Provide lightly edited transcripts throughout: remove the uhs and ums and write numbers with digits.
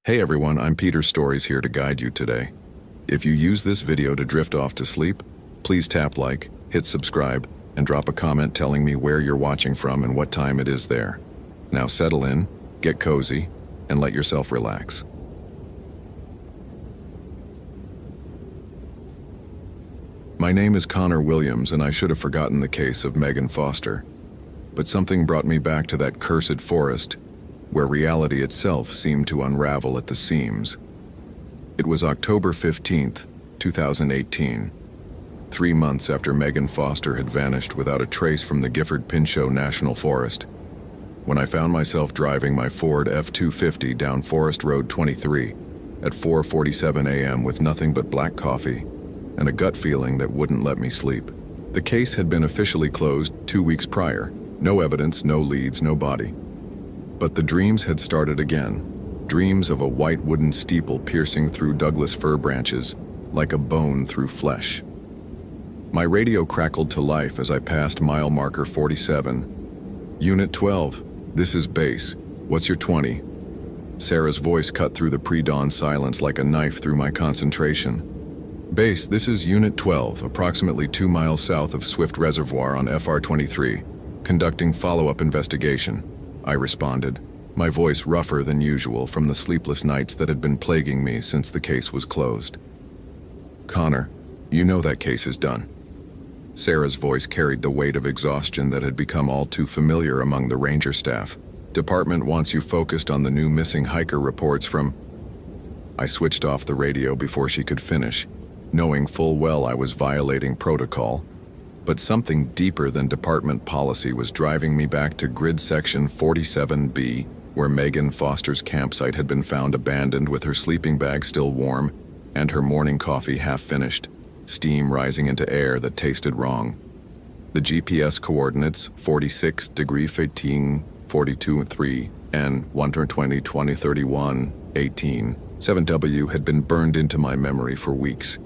Hey everyone, I'm Peter Stories here to guide you today. If you use this video to drift off to sleep, please tap like, hit subscribe, and drop a comment telling me where you're watching from and what time it is there. Now settle in, get cozy, and let yourself relax. My name is Connor Williams, and I should have forgotten the case of Megan Foster. But something brought me back to that cursed forest, where reality itself seemed to unravel at the seams. It was October 15th, 2018, 3 months after Megan Foster had vanished without a trace from the Gifford-Pinchot National Forest, when I found myself driving my Ford F-250 down Forest Road 23 at 4:47 a.m. with nothing but black coffee and a gut feeling that wouldn't let me sleep. The case had been officially closed 2 weeks prior. No evidence, no leads, no body. But the dreams had started again. Dreams of a white wooden steeple piercing through Douglas fir branches, like a bone through flesh. My radio crackled to life as I passed mile marker 47. Unit 12, this is base. What's your 20? Sarah's voice cut through the pre-dawn silence like a knife through my concentration. Base, this is Unit 12, approximately 2 miles south of Swift Reservoir on FR 23, conducting follow-up investigation. I responded, my voice rougher than usual from the sleepless nights that had been plaguing me since the case was closed. Connor, you know that case is done. Sarah's voice carried the weight of exhaustion that had become all too familiar among the ranger staff. Department wants you focused on the new missing hiker reports from... I switched off the radio before she could finish, knowing full well I was violating protocol. But something deeper than department policy was driving me back to grid section 47B, where Megan Foster's campsite had been found abandoned with her sleeping bag still warm and her morning coffee half finished, steam rising into air that tasted wrong. The GPS coordinates 46 degree 15, 42 3, and 120 20 31 18 7W had been burned into my memory for weeks.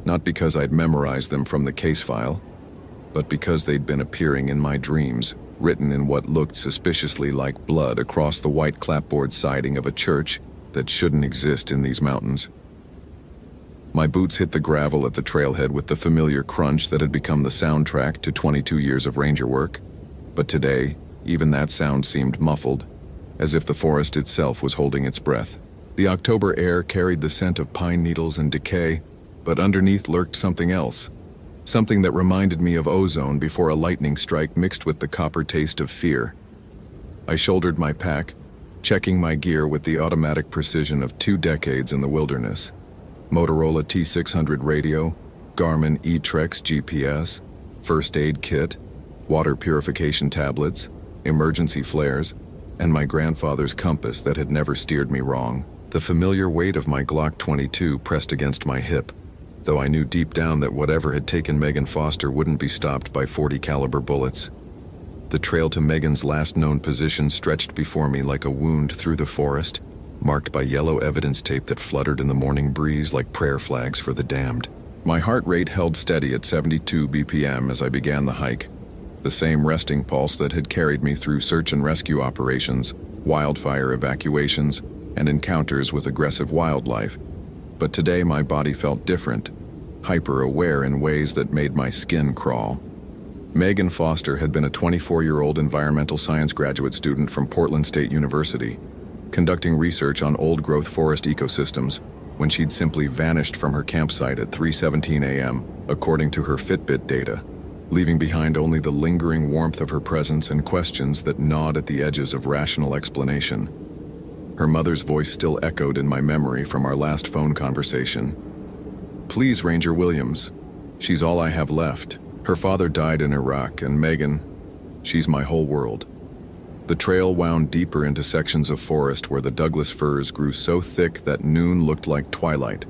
Not because I'd memorized them from the case file, but because they'd been appearing in my dreams, written in what looked suspiciously like blood across the white clapboard siding of a church that shouldn't exist in these mountains. My boots hit the gravel at the trailhead with the familiar crunch that had become the soundtrack to 22 years of ranger work, but today, even that sound seemed muffled, as if the forest itself was holding its breath. The October air carried the scent of pine needles and decay, but underneath lurked something else. Something that reminded me of ozone before a lightning strike mixed with the copper taste of fear. I shouldered my pack, checking my gear with the automatic precision of 2 decades in the wilderness. Motorola T600 radio, Garmin E-Trex GPS, first aid kit, water purification tablets, emergency flares, and my grandfather's compass that had never steered me wrong. The familiar weight of my Glock 22 pressed against my hip, though I knew deep down that whatever had taken Megan Foster wouldn't be stopped by .40 caliber bullets. The trail to Megan's last known position stretched before me like a wound through the forest, marked by yellow evidence tape that fluttered in the morning breeze like prayer flags for the damned. My heart rate held steady at 72 BPM as I began the hike, the same resting pulse that had carried me through search and rescue operations, wildfire evacuations, and encounters with aggressive wildlife. But today my body felt different, hyper-aware in ways that made my skin crawl. Megan Foster had been a 24-year-old environmental science graduate student from Portland State University, conducting research on old-growth forest ecosystems when she'd simply vanished from her campsite at 3:17 a.m., according to her Fitbit data, leaving behind only the lingering warmth of her presence and questions that gnawed at the edges of rational explanation. Her mother's voice still echoed in my memory from our last phone conversation. Please, Ranger Williams. She's all I have left. Her father died in Iraq, and Megan, she's my whole world. The trail wound deeper into sections of forest where the Douglas firs grew so thick that noon looked like twilight,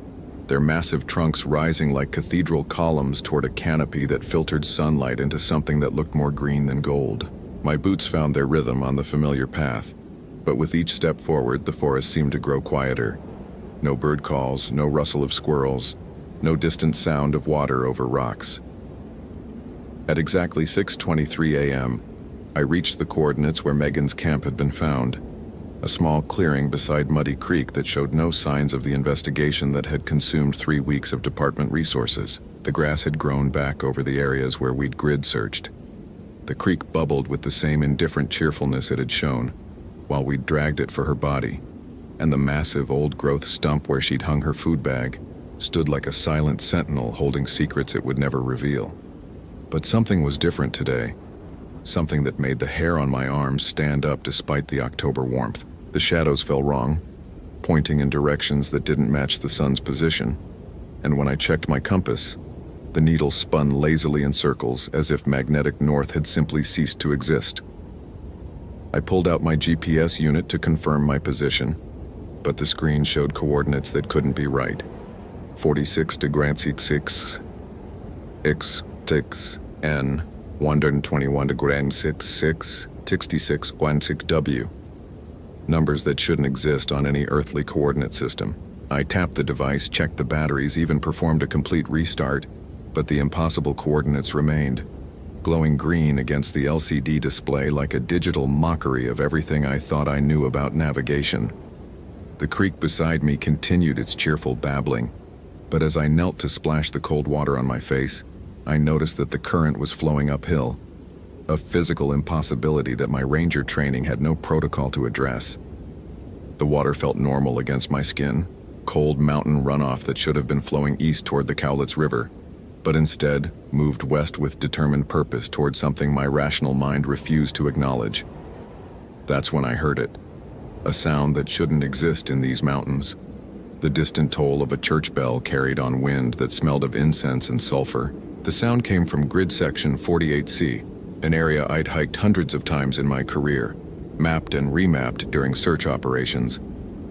their massive trunks rising like cathedral columns toward a canopy that filtered sunlight into something that looked more green than gold. My boots found their rhythm on the familiar path, but with each step forward, the forest seemed to grow quieter. No bird calls, no rustle of squirrels, no distant sound of water over rocks. At exactly 6:23 a.m., I reached the coordinates where Megan's camp had been found. a small clearing beside Muddy Creek that showed no signs of the investigation that had consumed 3 weeks of department resources. The grass had grown back over the areas where we'd grid searched. The creek bubbled with the same indifferent cheerfulness it had shown, while we'd dragged it for her body, and the massive old-growth stump where she'd hung her food bag stood like a silent sentinel holding secrets it would never reveal. But something was different today, something that made the hair on my arms stand up despite the October warmth. The shadows fell wrong, pointing in directions that didn't match the sun's position, and when I checked my compass, the needle spun lazily in circles as if magnetic north had simply ceased to exist. I pulled out my GPS unit to confirm my position, but the screen showed coordinates that couldn't be right. 46 degrees 6 x 6 n 121 degrees 66 66 16 w. Numbers that shouldn't exist on any earthly coordinate system. I tapped the device, checked the batteries, even performed a complete restart, but the impossible coordinates remained, glowing green against the LCD display like a digital mockery of everything I thought I knew about navigation. The creek beside me continued its cheerful babbling, but as I knelt to splash the cold water on my face, I noticed that the current was flowing uphill, a physical impossibility that my ranger training had no protocol to address. The water felt normal against my skin, cold mountain runoff that should have been flowing east toward the Cowlitz River, but instead moved west with determined purpose toward something my rational mind refused to acknowledge. That's when I heard it, a sound that shouldn't exist in these mountains. The distant toll of a church bell carried on wind that smelled of incense and sulfur. The sound came from grid section 48C, an area I'd hiked hundreds of times in my career, mapped and remapped during search operations.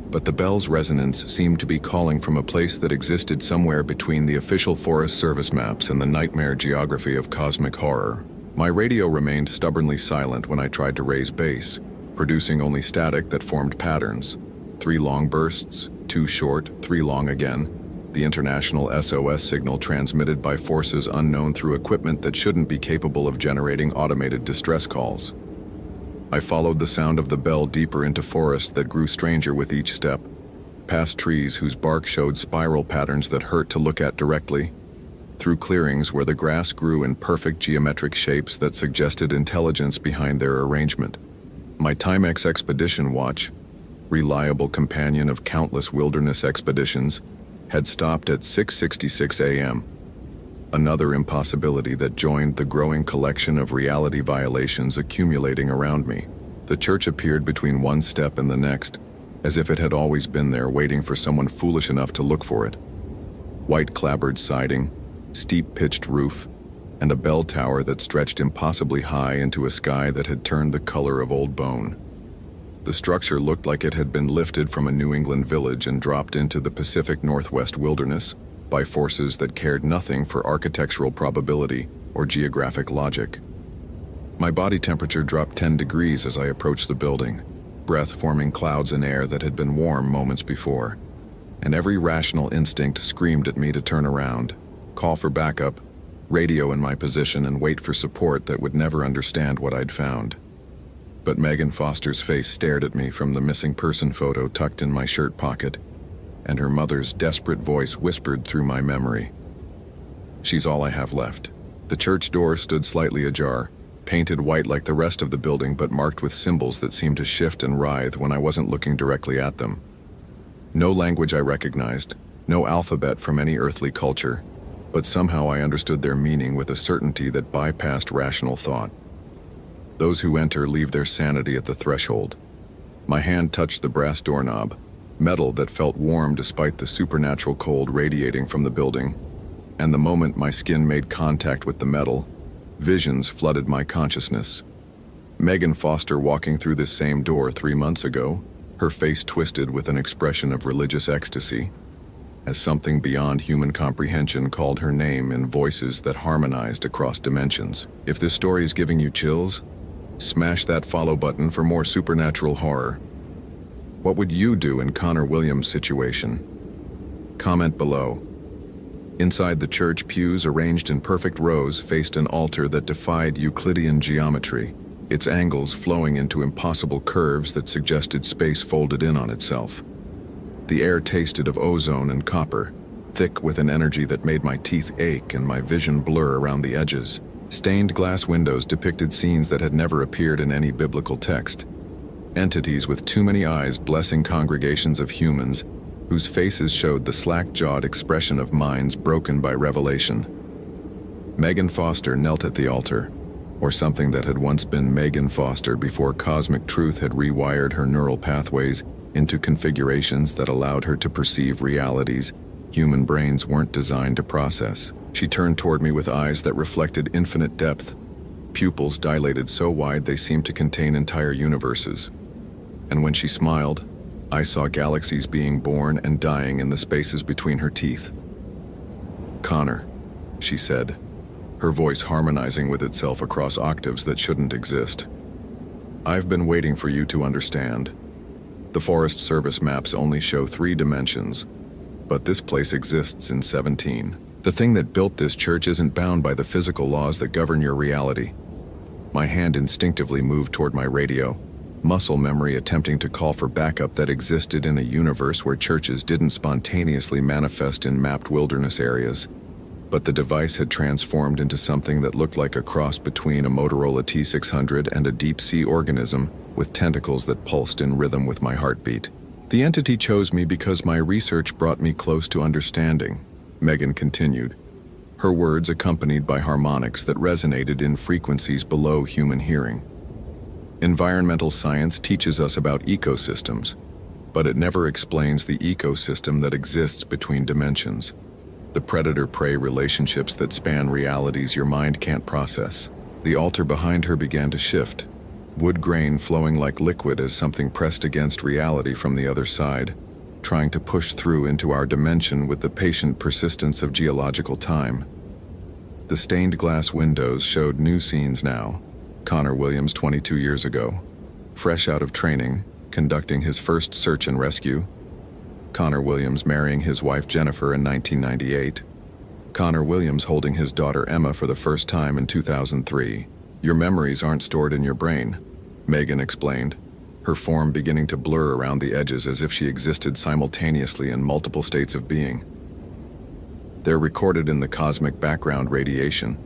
But the bell's resonance seemed to be calling from a place that existed somewhere between the official Forest Service maps and the nightmare geography of cosmic horror. My radio remained stubbornly silent when I tried to raise base, producing only static that formed patterns. 3 long bursts, 2 short, 3 long again. The international SOS signal transmitted by forces unknown through equipment that shouldn't be capable of generating automated distress calls. I followed the sound of the bell deeper into forest that grew stranger with each step, past trees whose bark showed spiral patterns that hurt to look at directly, through clearings where the grass grew in perfect geometric shapes that suggested intelligence behind their arrangement. My Timex expedition watch, reliable companion of countless wilderness expeditions, had stopped at 6:66 a.m., another impossibility that joined the growing collection of reality violations accumulating around me. The church appeared between one step and the next, as if it had always been there waiting for someone foolish enough to look for it. White clapboard siding, steep pitched roof, and a bell tower that stretched impossibly high into a sky that had turned the color of old bone. The structure looked like it had been lifted from a New England village and dropped into the Pacific Northwest wilderness by forces that cared nothing for architectural probability or geographic logic. My body temperature dropped 10 degrees as I approached the building, breath forming clouds in air that had been warm moments before, and every rational instinct screamed at me to turn around, call for backup, radio in my position, and wait for support that would never understand what I'd found. But Megan Foster's face stared at me from the missing person photo tucked in my shirt pocket, and her mother's desperate voice whispered through my memory. She's all I have left. The church door stood slightly ajar, painted white like the rest of the building but marked with symbols that seemed to shift and writhe when I wasn't looking directly at them. No language I recognized, no alphabet from any earthly culture, but somehow I understood their meaning with a certainty that bypassed rational thought. Those who enter leave their sanity at the threshold. My hand touched the brass doorknob, metal that felt warm despite the supernatural cold radiating from the building, and the moment my skin made contact with the metal, visions flooded my consciousness. Megan Foster walking through this same door 3 months ago, her face twisted with an expression of religious ecstasy, as something beyond human comprehension called her name in voices that harmonized across dimensions. If this story is giving you chills, smash that follow button for more supernatural horror. What would you do in Connor Williams' situation? Comment below. Inside the church, pews arranged in perfect rows faced an altar that defied Euclidean geometry. its angles flowing into impossible curves that suggested space folded in on itself. The air tasted of ozone and copper, thick with an energy that made my teeth ache and my vision blur around the edges. Stained glass windows depicted scenes that had never appeared in any biblical text. Entities with too many eyes blessing congregations of humans whose faces showed the slack-jawed expression of minds broken by revelation. Megan Foster knelt at the altar, or something that had once been Megan Foster before cosmic truth had rewired her neural pathways into configurations that allowed her to perceive realities human brains weren't designed to process. She turned toward me with eyes that reflected infinite depth, pupils dilated so wide they seemed to contain entire universes. And when she smiled, I saw galaxies being born and dying in the spaces between her teeth. "Connor," she said, her voice harmonizing with itself across octaves that shouldn't exist. "I've been waiting for you to understand. The Forest Service maps only show 3 dimensions, but this place exists in 17. The thing that built this church isn't bound by the physical laws that govern your reality." My hand instinctively moved toward my radio, muscle memory attempting to call for backup that existed in a universe where churches didn't spontaneously manifest in mapped wilderness areas. But the device had transformed into something that looked like a cross between a Motorola T600 and a deep-sea organism with tentacles that pulsed in rhythm with my heartbeat. "The entity chose me because my research brought me close to understanding," Megan continued, her words accompanied by harmonics that resonated in frequencies below human hearing. "Environmental science teaches us about ecosystems, but it never explains the ecosystem that exists between dimensions. The predator-prey relationships that span realities your mind can't process." The altar behind her began to shift, wood grain flowing like liquid as something pressed against reality from the other side, trying to push through into our dimension with the patient persistence of geological time. The stained glass windows showed new scenes now. Connor Williams 22 years ago, fresh out of training, conducting his first search and rescue. Connor Williams marrying his wife Jennifer in 1998. Connor Williams holding his daughter Emma for the first time in 2003. "Your memories aren't stored in your brain," Megan explained, her form beginning to blur around the edges as if she existed simultaneously in multiple states of being. "They're recorded in the cosmic background radiation,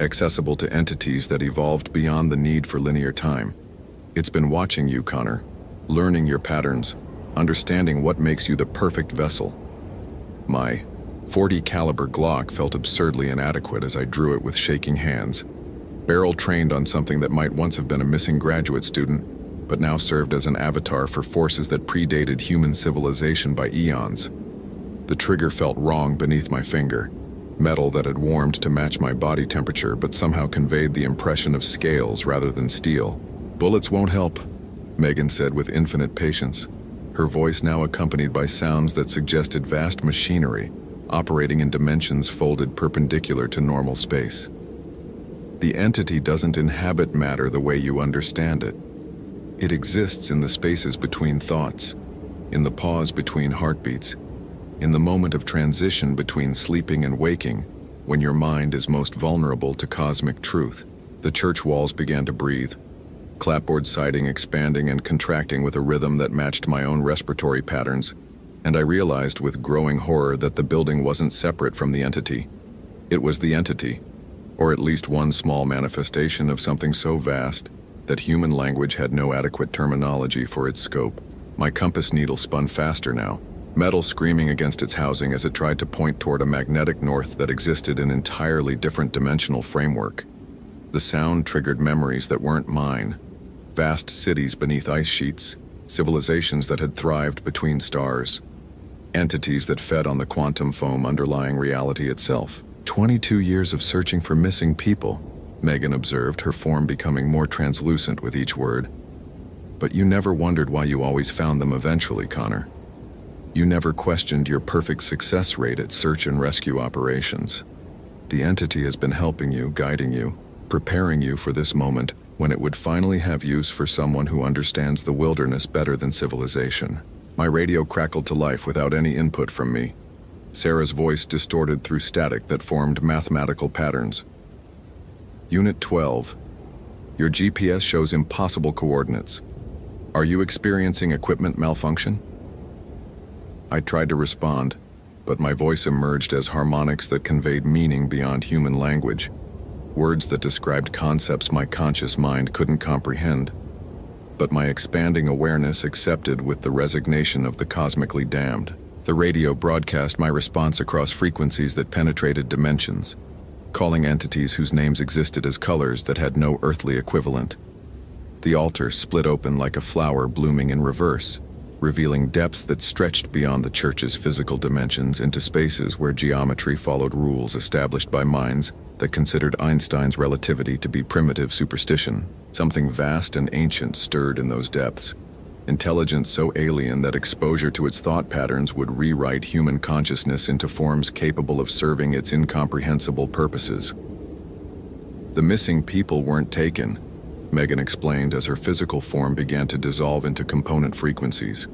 accessible to entities that evolved beyond the need for linear time. It's been watching you, Connor, learning your patterns, understanding what makes you the perfect vessel." My .40 caliber Glock felt absurdly inadequate as I drew it with shaking hands, barrel trained on something that might once have been a missing graduate student, but now served as an avatar for forces that predated human civilization by eons. The trigger felt wrong beneath my finger, metal that had warmed to match my body temperature but somehow conveyed the impression of scales rather than steel. "Bullets won't help," Megan said with infinite patience, her voice now accompanied by sounds that suggested vast machinery operating in dimensions folded perpendicular to normal space. "The entity doesn't inhabit matter the way you understand it. It exists in the spaces between thoughts, in the pause between heartbeats, in the moment of transition between sleeping and waking, when your mind is most vulnerable to cosmic truth." The church walls began to breathe, clapboard siding expanding and contracting with a rhythm that matched my own respiratory patterns, and I realized with growing horror that the building wasn't separate from the entity. It was the entity, or at least one small manifestation of something so vast that human language had no adequate terminology for its scope. My compass needle spun faster now, metal screaming against its housing as it tried to point toward a magnetic north that existed in an entirely different dimensional framework. The sound triggered memories that weren't mine. Vast cities beneath ice sheets, civilizations that had thrived between stars, entities that fed on the quantum foam underlying reality itself. 22 years of searching for missing people, Megan observed, her form becoming more translucent with each word. But you never wondered why you always found them eventually, Connor. You never questioned your perfect success rate at search and rescue operations. The entity has been helping you, guiding you, preparing you for this moment when it would finally have use for someone who understands the wilderness better than civilization. My radio crackled to life without any input from me. Sarah's voice distorted through static that formed mathematical patterns. Unit 12. Your GPS shows impossible coordinates. Are you experiencing equipment malfunction? I tried to respond, but my voice emerged as harmonics that conveyed meaning beyond human language, words that described concepts my conscious mind couldn't comprehend, but my expanding awareness accepted with the resignation of the cosmically damned. The radio broadcast my response across frequencies that penetrated dimensions, calling entities whose names existed as colors that had no earthly equivalent. The altar split open like a flower blooming in reverse, revealing depths that stretched beyond the church's physical dimensions into spaces where geometry followed rules established by minds that considered Einstein's relativity to be primitive superstition. Something vast and ancient stirred in those depths, intelligence so alien that exposure to its thought patterns would rewrite human consciousness into forms capable of serving its incomprehensible purposes. The missing people weren't taken, Megan explained as her physical form began to dissolve into component frequencies,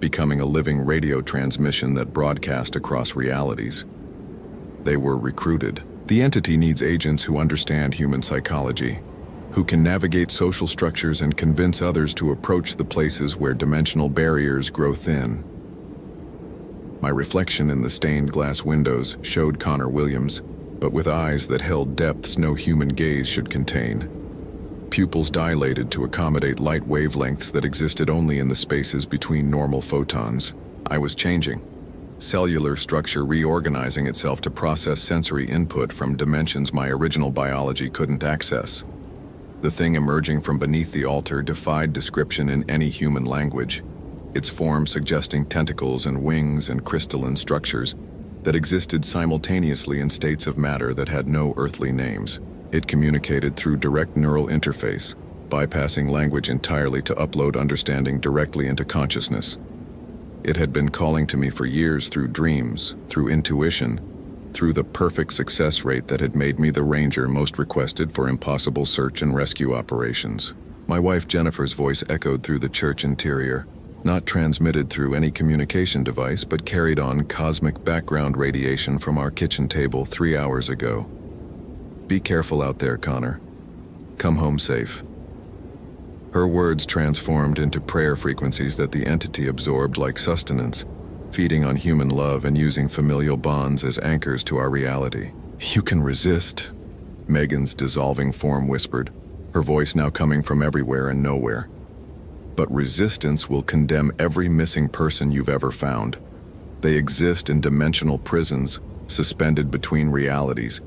becoming a living radio transmission that broadcast across realities. They were recruited. The entity needs agents who understand human psychology, who can navigate social structures and convince others to approach the places where dimensional barriers grow thin. My reflection in the stained glass windows showed Connor Williams, but with eyes that held depths no human gaze should contain. Pupils dilated to accommodate light wavelengths that existed only in the spaces between normal photons. I was changing. Cellular structure reorganizing itself to process sensory input from dimensions my original biology couldn't access. The thing emerging from beneath the altar defied description in any human language, its form suggesting tentacles and wings and crystalline structures that existed simultaneously in states of matter that had no earthly names. It communicated through direct neural interface, bypassing language entirely to upload understanding directly into consciousness. It had been calling to me for years through dreams, through intuition, through the perfect success rate that had made me the ranger most requested for impossible search and rescue operations. My wife Jennifer's voice echoed through the church interior, not transmitted through any communication device but carried on cosmic background radiation from our kitchen table 3 hours ago. Be careful out there, Connor. Come home safe. Her words transformed into prayer frequencies that the entity absorbed like sustenance, feeding on human love and using familial bonds as anchors to our reality. You can resist, Megan's dissolving form whispered, her voice now coming from everywhere and nowhere. But resistance will condemn every missing person you've ever found. They exist in dimensional prisons, suspended between realities,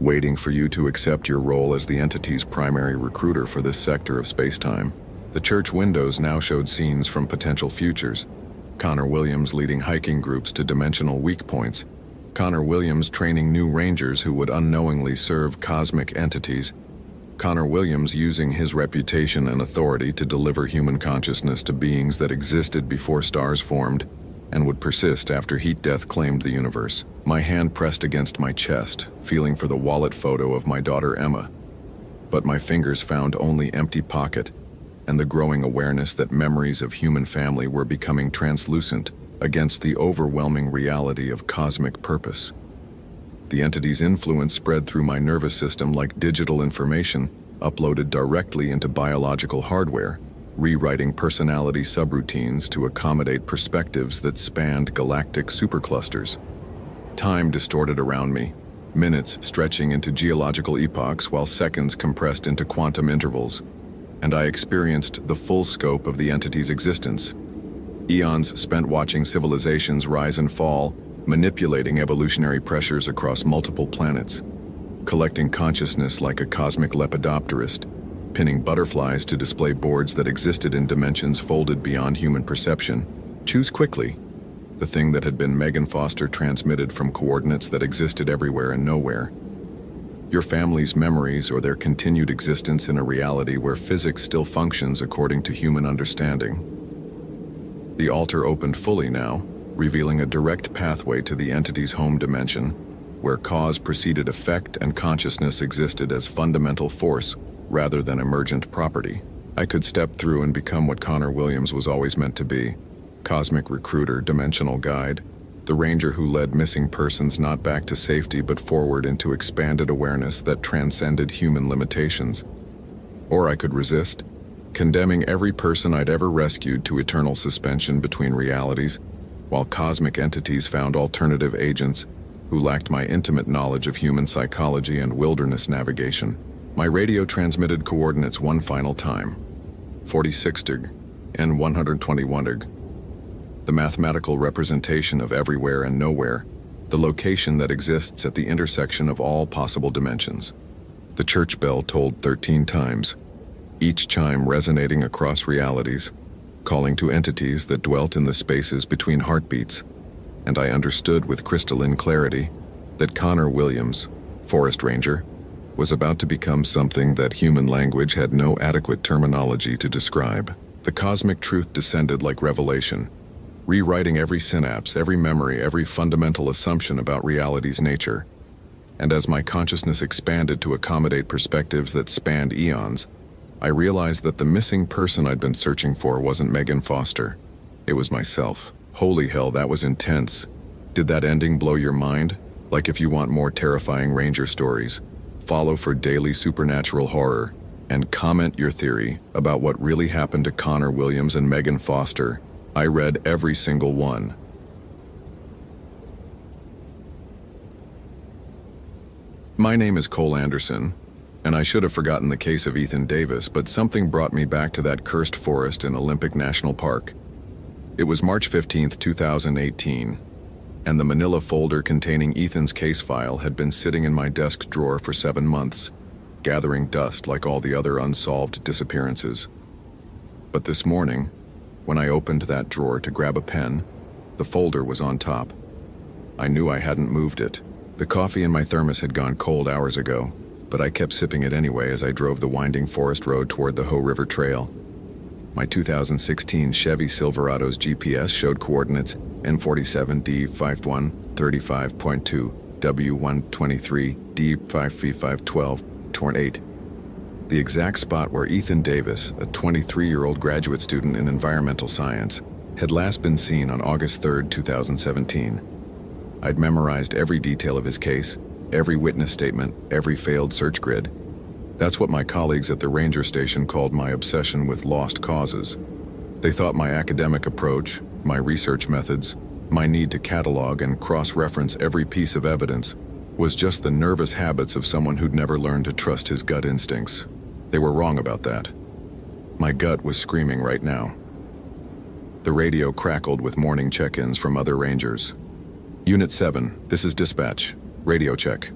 waiting for you to accept your role as the entity's primary recruiter for this sector of space-time. The church windows now showed scenes from potential futures. Connor Williams leading hiking groups to dimensional weak points. Connor Williams training new rangers who would unknowingly serve cosmic entities. Connor Williams using his reputation and authority to deliver human consciousness to beings that existed before stars formed and would persist after heat death claimed the universe. My hand pressed against my chest, feeling for the wallet photo of my daughter Emma. But my fingers found only empty pocket and the growing awareness that memories of human family were becoming translucent against the overwhelming reality of cosmic purpose. The entity's influence spread through my nervous system like digital information uploaded directly into biological hardware, rewriting personality subroutines to accommodate perspectives that spanned galactic superclusters. Time distorted around me, minutes stretching into geological epochs while seconds compressed into quantum intervals, and I experienced the full scope of the entity's existence. Eons spent watching civilizations rise and fall, manipulating evolutionary pressures across multiple planets, collecting consciousness like a cosmic lepidopterist, pinning butterflies to display boards that existed in dimensions folded beyond human perception. Choose quickly. The thing that had been Megan Foster transmitted from coordinates that existed everywhere and nowhere. Your family's memories or their continued existence in a reality where physics still functions according to human understanding. The altar opened fully now, revealing a direct pathway to the entity's home dimension, where cause preceded effect and consciousness existed as fundamental force rather than emergent property. I could step through and become what Connor Williams was always meant to be: cosmic recruiter, dimensional guide, the ranger who led missing persons not back to safety but forward into expanded awareness that transcended human limitations. Or I could resist, condemning every person I'd ever rescued to eternal suspension between realities, while cosmic entities found alternative agents who lacked my intimate knowledge of human psychology and wilderness navigation. My radio transmitted coordinates one final time: 46 dig and 121 dig. The mathematical representation of everywhere and nowhere, the location that exists at the intersection of all possible dimensions. The church bell tolled 13 times, each chime resonating across realities, calling to entities that dwelt in the spaces between heartbeats, and I understood with crystalline clarity that Connor Williams, forest ranger, was about to become something that human language had no adequate terminology to describe. The cosmic truth descended like revelation, rewriting every synapse, every memory, every fundamental assumption about reality's nature. And as my consciousness expanded to accommodate perspectives that spanned eons, I realized that the missing person I'd been searching for wasn't Megan Foster. It was myself. Holy hell, that was intense. Did that ending blow your mind? Like, if you want more terrifying Ranger stories, follow for daily supernatural horror, and comment your theory about what really happened to Connor Williams and Megan Foster. I read every single one. My name is Cole Anderson, and I should have forgotten the case of Ethan Davis, but something brought me back to that cursed forest in Olympic National Park. It was March 15th, 2018, and the manila folder containing Ethan's case file had been sitting in my desk drawer for 7 months, gathering dust like all the other unsolved disappearances. But this morning, when I opened that drawer to grab a pen, the folder was on top. I knew I hadn't moved it. The coffee in my thermos had gone cold hours ago, but I kept sipping it anyway as I drove the winding forest road toward the Hoh River Trail. My 2016 Chevy Silverado's GPS showed coordinates N47D5135.2, W123D5V512.8. The exact spot where Ethan Davis, a 23-year-old graduate student in environmental science, had last been seen on August 3, 2017. I'd memorized every detail of his case, every witness statement, every failed search grid. That's what my colleagues at the ranger station called my obsession with lost causes. They thought my academic approach, my research methods, my need to catalog and cross-reference every piece of evidence was just the nervous habits of someone who'd never learned to trust his gut instincts. They were wrong about that. My gut was screaming right now. The radio crackled with morning check-ins from other rangers. Unit 7, this is dispatch. Radio check.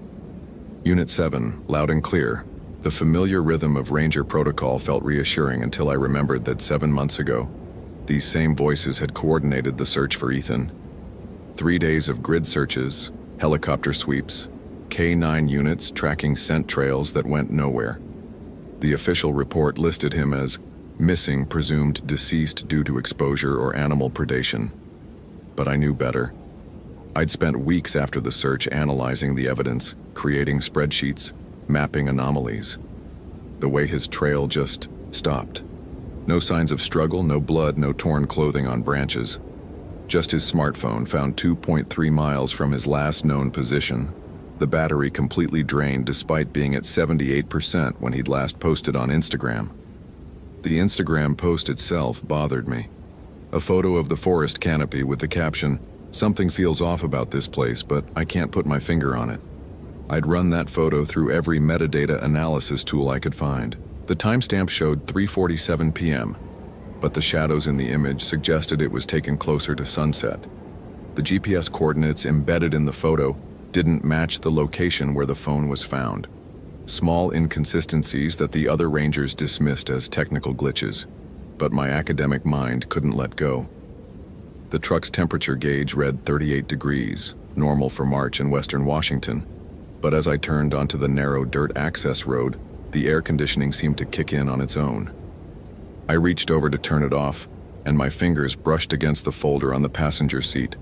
Unit 7, loud and clear. The familiar rhythm of ranger protocol felt reassuring until I remembered that 7 months ago, these same voices had coordinated the search for Ethan. 3 days of grid searches, helicopter sweeps, K9 units tracking scent trails that went nowhere. The official report listed him as missing, presumed deceased due to exposure or animal predation. But I knew better. I'd spent weeks after the search analyzing the evidence, creating spreadsheets, mapping anomalies. The way his trail just stopped. No signs of struggle, no blood, no torn clothing on branches. Just his smartphone found 2.3 miles from his last known position. The battery completely drained despite being at 78% when he'd last posted on Instagram. The Instagram post itself bothered me. A photo of the forest canopy with the caption, "Something feels off about this place, but I can't put my finger on it." I'd run that photo through every metadata analysis tool I could find. The timestamp showed 3:47 p.m., but the shadows in the image suggested it was taken closer to sunset. The GPS coordinates embedded in the photo didn't match the location where the phone was found. Small inconsistencies that the other rangers dismissed as technical glitches, but my academic mind couldn't let go. The truck's temperature gauge read 38 degrees, normal for March in western Washington, but as I turned onto the narrow dirt access road, the air conditioning seemed to kick in on its own. I reached over to turn it off, and my fingers brushed against the folder on the passenger seat.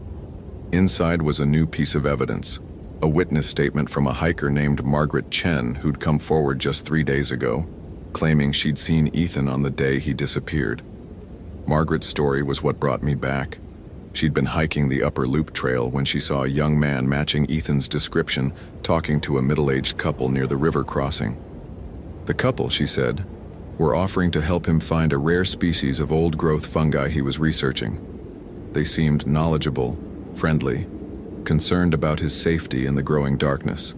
Inside was a new piece of evidence, a witness statement from a hiker named Margaret Chen who'd come forward just 3 days ago, claiming she'd seen Ethan on the day he disappeared. Margaret's story was what brought me back. She'd been hiking the Upper Loop Trail when she saw a young man matching Ethan's description talking to a middle-aged couple near the river crossing. The couple, she said, were offering to help him find a rare species of old-growth fungi he was researching. They seemed knowledgeable, friendly, concerned about his safety in the growing darkness.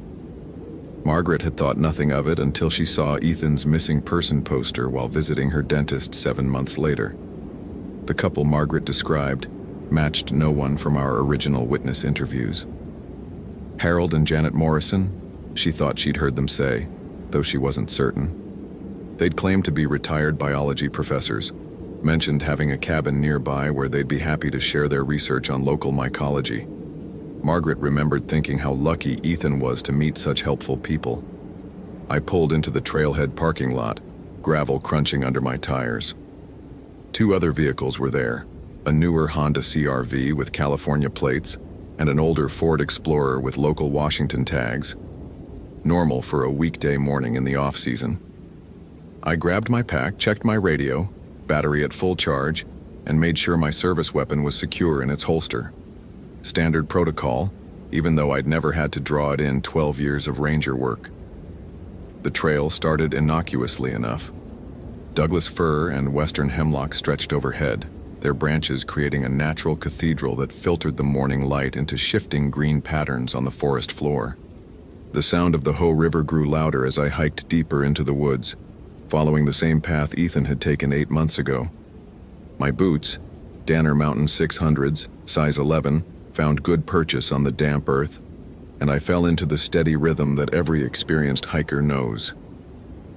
Margaret had thought nothing of it until she saw Ethan's missing person poster while visiting her dentist 7 months later. The couple Margaret described matched no one from our original witness interviews. Harold and Janet Morrison, she thought she'd heard them say, though she wasn't certain. They'd claimed to be retired biology professors, mentioned having a cabin nearby where they'd be happy to share their research on local mycology. Margaret remembered thinking how lucky Ethan was to meet such helpful people. I pulled into the trailhead parking lot, gravel crunching under my tires. 2 other vehicles were there, a newer Honda CR-V with California plates and an older Ford Explorer with local Washington tags. Normal for a weekday morning in the off-season. I grabbed my pack, checked my radio, battery at full charge, and made sure my service weapon was secure in its holster. Standard protocol, even though I'd never had to draw it in 12 years of ranger work. The trail started innocuously enough. Douglas fir and western hemlock stretched overhead, their branches creating a natural cathedral that filtered the morning light into shifting green patterns on the forest floor. The sound of the Hoh River grew louder as I hiked deeper into the woods, following the same path Ethan had taken 8 months ago. My boots, Danner Mountain 600s, size 11, found good purchase on the damp earth, and I fell into the steady rhythm that every experienced hiker knows.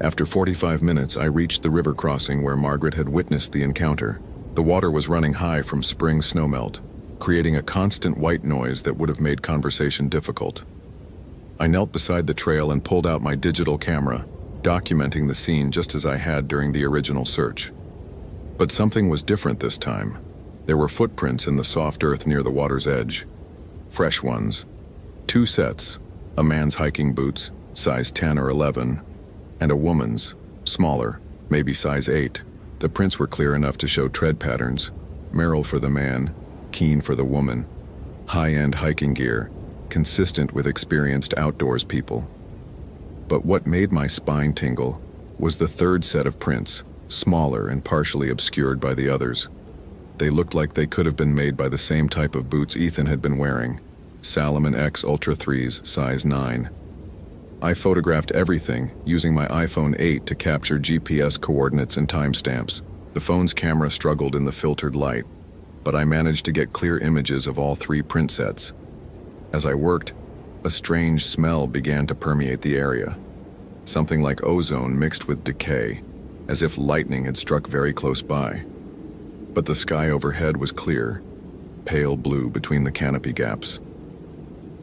After 45 minutes, I reached the river crossing where Margaret had witnessed the encounter. The water was running high from spring snowmelt, creating a constant white noise that would have made conversation difficult. I knelt beside the trail and pulled out my digital camera, documenting the scene just as I had during the original search. But something was different this time. There were footprints in the soft earth near the water's edge. Fresh ones. 2 sets, a man's hiking boots, size 10 or 11, and a woman's, smaller, maybe size 8. The prints were clear enough to show tread patterns. Merrill for the man, Keen for the woman. High-end hiking gear, consistent with experienced outdoors people. But what made my spine tingle was the 3rd set of prints, smaller and partially obscured by the others. They looked like they could have been made by the same type of boots Ethan had been wearing, Salomon X Ultra 3s, size 9. I photographed everything using my iPhone 8 to capture GPS coordinates and timestamps. The phone's camera struggled in the filtered light, but I managed to get clear images of all 3 print sets. As I worked, a strange smell began to permeate the area. Something like ozone mixed with decay, as if lightning had struck very close by. But the sky overhead was clear, pale blue between the canopy gaps.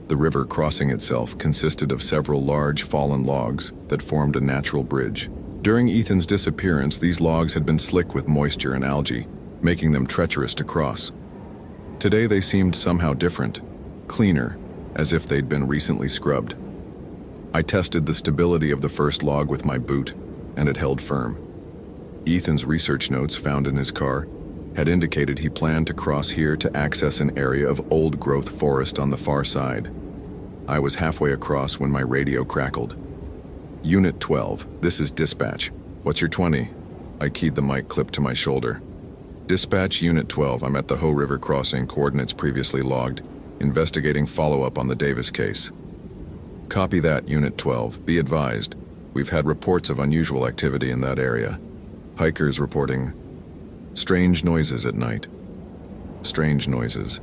The river crossing itself consisted of several large fallen logs that formed a natural bridge. During Ethan's disappearance, these logs had been slick with moisture and algae, making them treacherous to cross. Today they seemed somehow different, cleaner, as if they'd been recently scrubbed. I tested the stability of the first log with my boot, and it held firm. Ethan's research notes found in his car had indicated he planned to cross here to access an area of old-growth forest on the far side. I was halfway across when my radio crackled. Unit 12, this is dispatch. What's your 20? I keyed the mic clip to my shoulder. Dispatch Unit 12, I'm at the Hoh River crossing, coordinates previously logged, investigating follow-up on the Davis case. Copy that, Unit 12. Be advised, we've had reports of unusual activity in that area. Hikers reporting strange noises at night. Strange noises.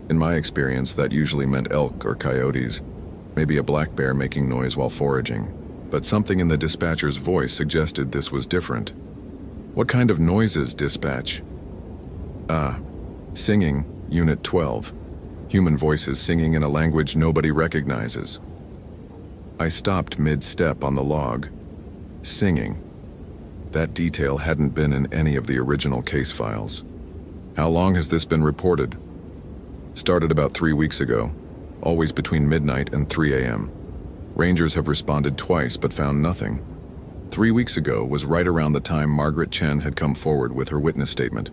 In my experience, that usually meant elk or coyotes, maybe a black bear making noise while foraging. But something in the dispatcher's voice suggested this was different. What kind of noises, dispatch? Singing, Unit 12. Human voices singing in a language nobody recognizes. I stopped mid-step on the log. Singing. That detail hadn't been in any of the original case files. How long has this been reported? Started about 3 weeks ago, always between midnight and 3 a.m. Rangers have responded twice but found nothing. 3 weeks ago was right around the time Margaret Chen had come forward with her witness statement.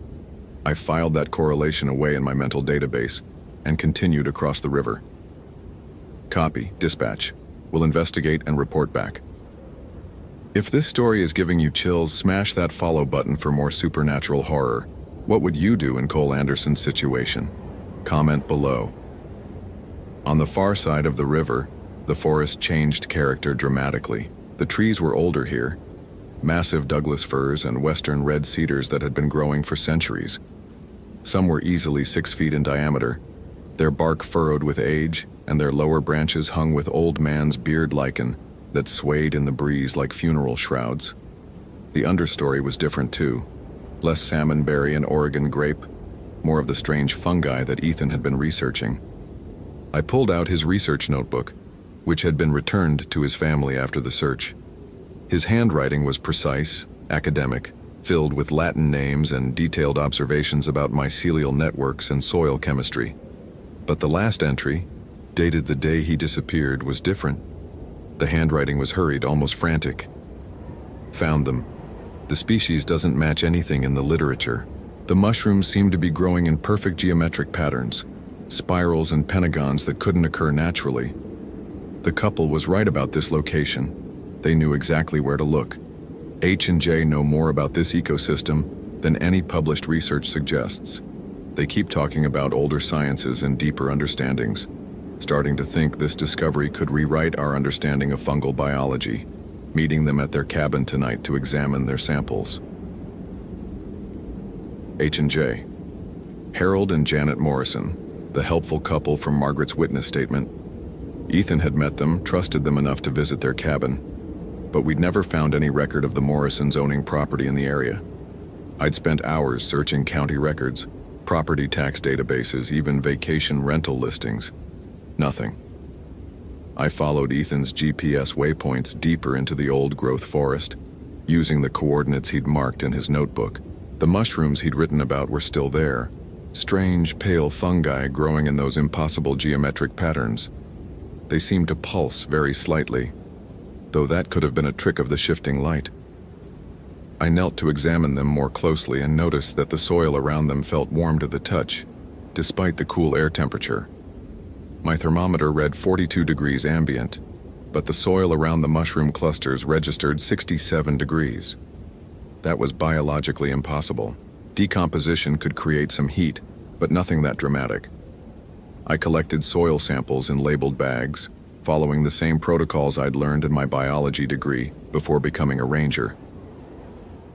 I filed that correlation away in my mental database and continued across the river. Copy, dispatch. We'll investigate and report back. If this story is giving you chills, smash that follow button for more supernatural horror. What would you do in Cole Anderson's situation? Comment below. On the far side of the river, the forest changed character dramatically. The trees were older here, massive Douglas firs and western red cedars that had been growing for centuries. Some were easily 6 feet in diameter, their bark furrowed with age, and their lower branches hung with old man's beard lichen that swayed in the breeze like funeral shrouds. The understory was different too. Less salmonberry and Oregon grape, more of the strange fungi that Ethan had been researching. I pulled out his research notebook, which had been returned to his family after the search. His handwriting was precise, academic, filled with Latin names and detailed observations about mycelial networks and soil chemistry. But the last entry, dated the day he disappeared, was different. The handwriting was hurried, almost frantic. Found them. The species doesn't match anything in the literature. The mushrooms seem to be growing in perfect geometric patterns, spirals and pentagons that couldn't occur naturally. The couple was right about this location. They knew exactly where to look. H&J know more about this ecosystem than any published research suggests. They keep talking about older sciences and deeper understandings, starting to think this discovery could rewrite our understanding of fungal biology. Meeting them at their cabin tonight to examine their samples. H&J. Harold and Janet Morrison, the helpful couple from Margaret's witness statement. Ethan had met them, trusted them enough to visit their cabin, but we'd never found any record of the Morrisons owning property in the area. I'd spent hours searching county records, property tax databases, even vacation rental listings. Nothing. I followed Ethan's GPS waypoints deeper into the old-growth forest, using the coordinates he'd marked in his notebook. The mushrooms he'd written about were still there, strange, pale fungi growing in those impossible geometric patterns. They seemed to pulse very slightly, though that could have been a trick of the shifting light. I knelt to examine them more closely and noticed that the soil around them felt warm to the touch, despite the cool air temperature. My thermometer read 42 degrees ambient, but the soil around the mushroom clusters registered 67 degrees. That was biologically impossible. Decomposition could create some heat, but nothing that dramatic. I collected soil samples in labeled bags, following the same protocols I'd learned in my biology degree before becoming a ranger.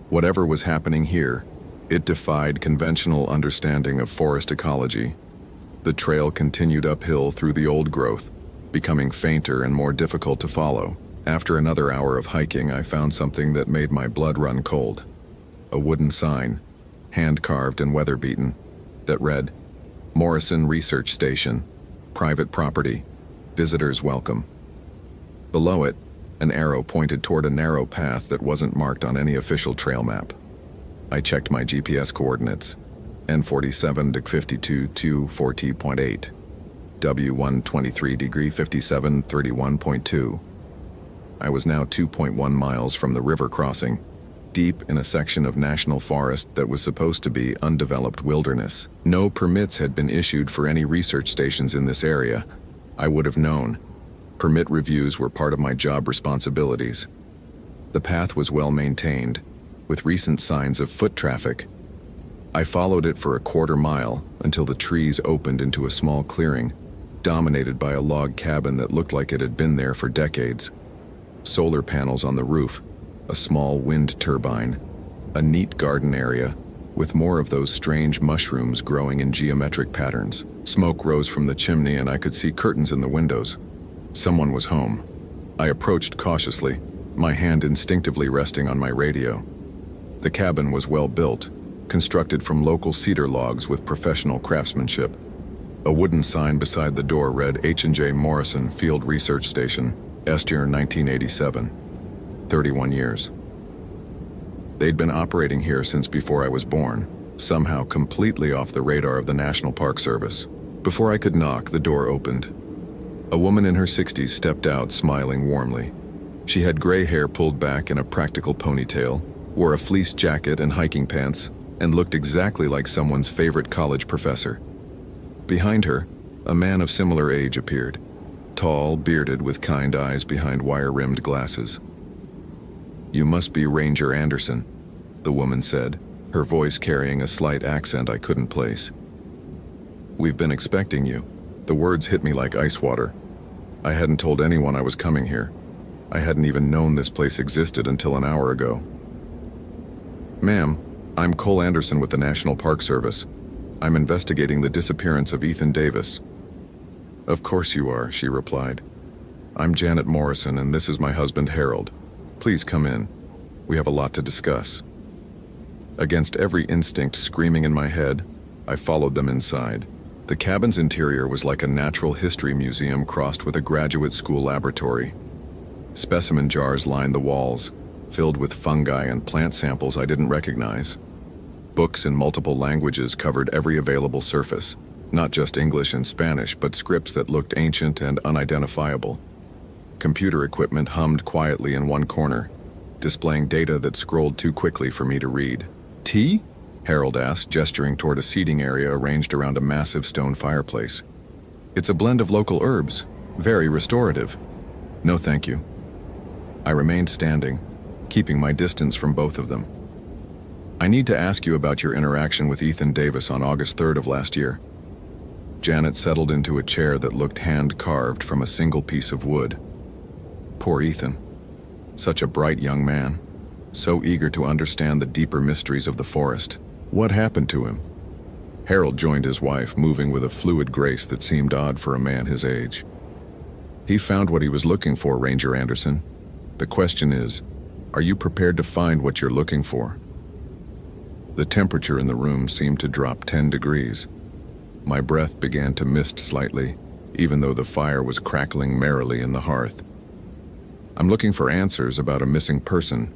Whatever was happening here, it defied conventional understanding of forest ecology. The trail continued uphill through the old growth, becoming fainter and more difficult to follow. After another hour of hiking, I found something that made my blood run cold. A wooden sign, hand-carved and weather-beaten, that read, "Morrison Research Station, private property, visitors welcome." Below it, an arrow pointed toward a narrow path that wasn't marked on any official trail map. I checked my GPS coordinates. N47 to 52 240.8, W123 degree 57 31.2. I was now 2.1 miles from the river crossing, deep in a section of national forest that was supposed to be undeveloped wilderness. No permits had been issued for any research stations in this area. I would have known. Permit reviews were part of my job responsibilities. The path was well maintained, with recent signs of foot traffic. I followed it for a quarter mile until the trees opened into a small clearing, dominated by a log cabin that looked like it had been there for decades. Solar panels on the roof, a small wind turbine, a neat garden area with more of those strange mushrooms growing in geometric patterns. Smoke rose from the chimney and I could see curtains in the windows. Someone was home. I approached cautiously, my hand instinctively resting on my radio. The cabin was well built, constructed from local cedar logs with professional craftsmanship. A wooden sign beside the door read H&J Morrison Field Research Station, Estier 1987. 31 years. They'd been operating here since before I was born, somehow completely off the radar of the National Park Service. Before I could knock, the door opened. A woman in her 60s stepped out, smiling warmly. She had gray hair pulled back in a practical ponytail, wore a fleece jacket and hiking pants, and looked exactly like someone's favorite college professor. Behind her, a man of similar age appeared, tall, bearded, with kind eyes behind wire-rimmed glasses. "You must be Ranger Anderson," the woman said, her voice carrying a slight accent I couldn't place. "We've been expecting you." The words hit me like ice water. I hadn't told anyone I was coming here. I hadn't even known this place existed until an hour ago. "Ma'am, I'm Cole Anderson with the National Park Service. I'm investigating the disappearance of Ethan Davis." "Of course you are," she replied. "I'm Janet Morrison, and this is my husband Harold. Please come in. We have a lot to discuss." Against every instinct screaming in my head, I followed them inside. The cabin's interior was like a natural history museum crossed with a graduate school laboratory. Specimen jars lined the walls, filled with fungi and plant samples I didn't recognize. Books in multiple languages covered every available surface, not just English and Spanish, but scripts that looked ancient and unidentifiable. Computer equipment hummed quietly in one corner, displaying data that scrolled too quickly for me to read. "Tea?" Harold asked, gesturing toward a seating area arranged around a massive stone fireplace. "It's a blend of local herbs, very restorative." "No, thank you." I remained standing, keeping my distance from both of them. "I need to ask you about your interaction with Ethan Davis on August 3rd of last year." Janet settled into a chair that looked hand-carved from a single piece of wood. Poor Ethan. Such a bright young man, so eager to understand the deeper mysteries of the forest. What happened to him? Harold joined his wife, moving with a fluid grace that seemed odd for a man his age. "He found what he was looking for, Ranger Anderson. The question is, are you prepared to find what you're looking for?" The temperature in the room seemed to drop 10 degrees. My breath began to mist slightly, even though the fire was crackling merrily in the hearth. "I'm looking for answers about a missing person.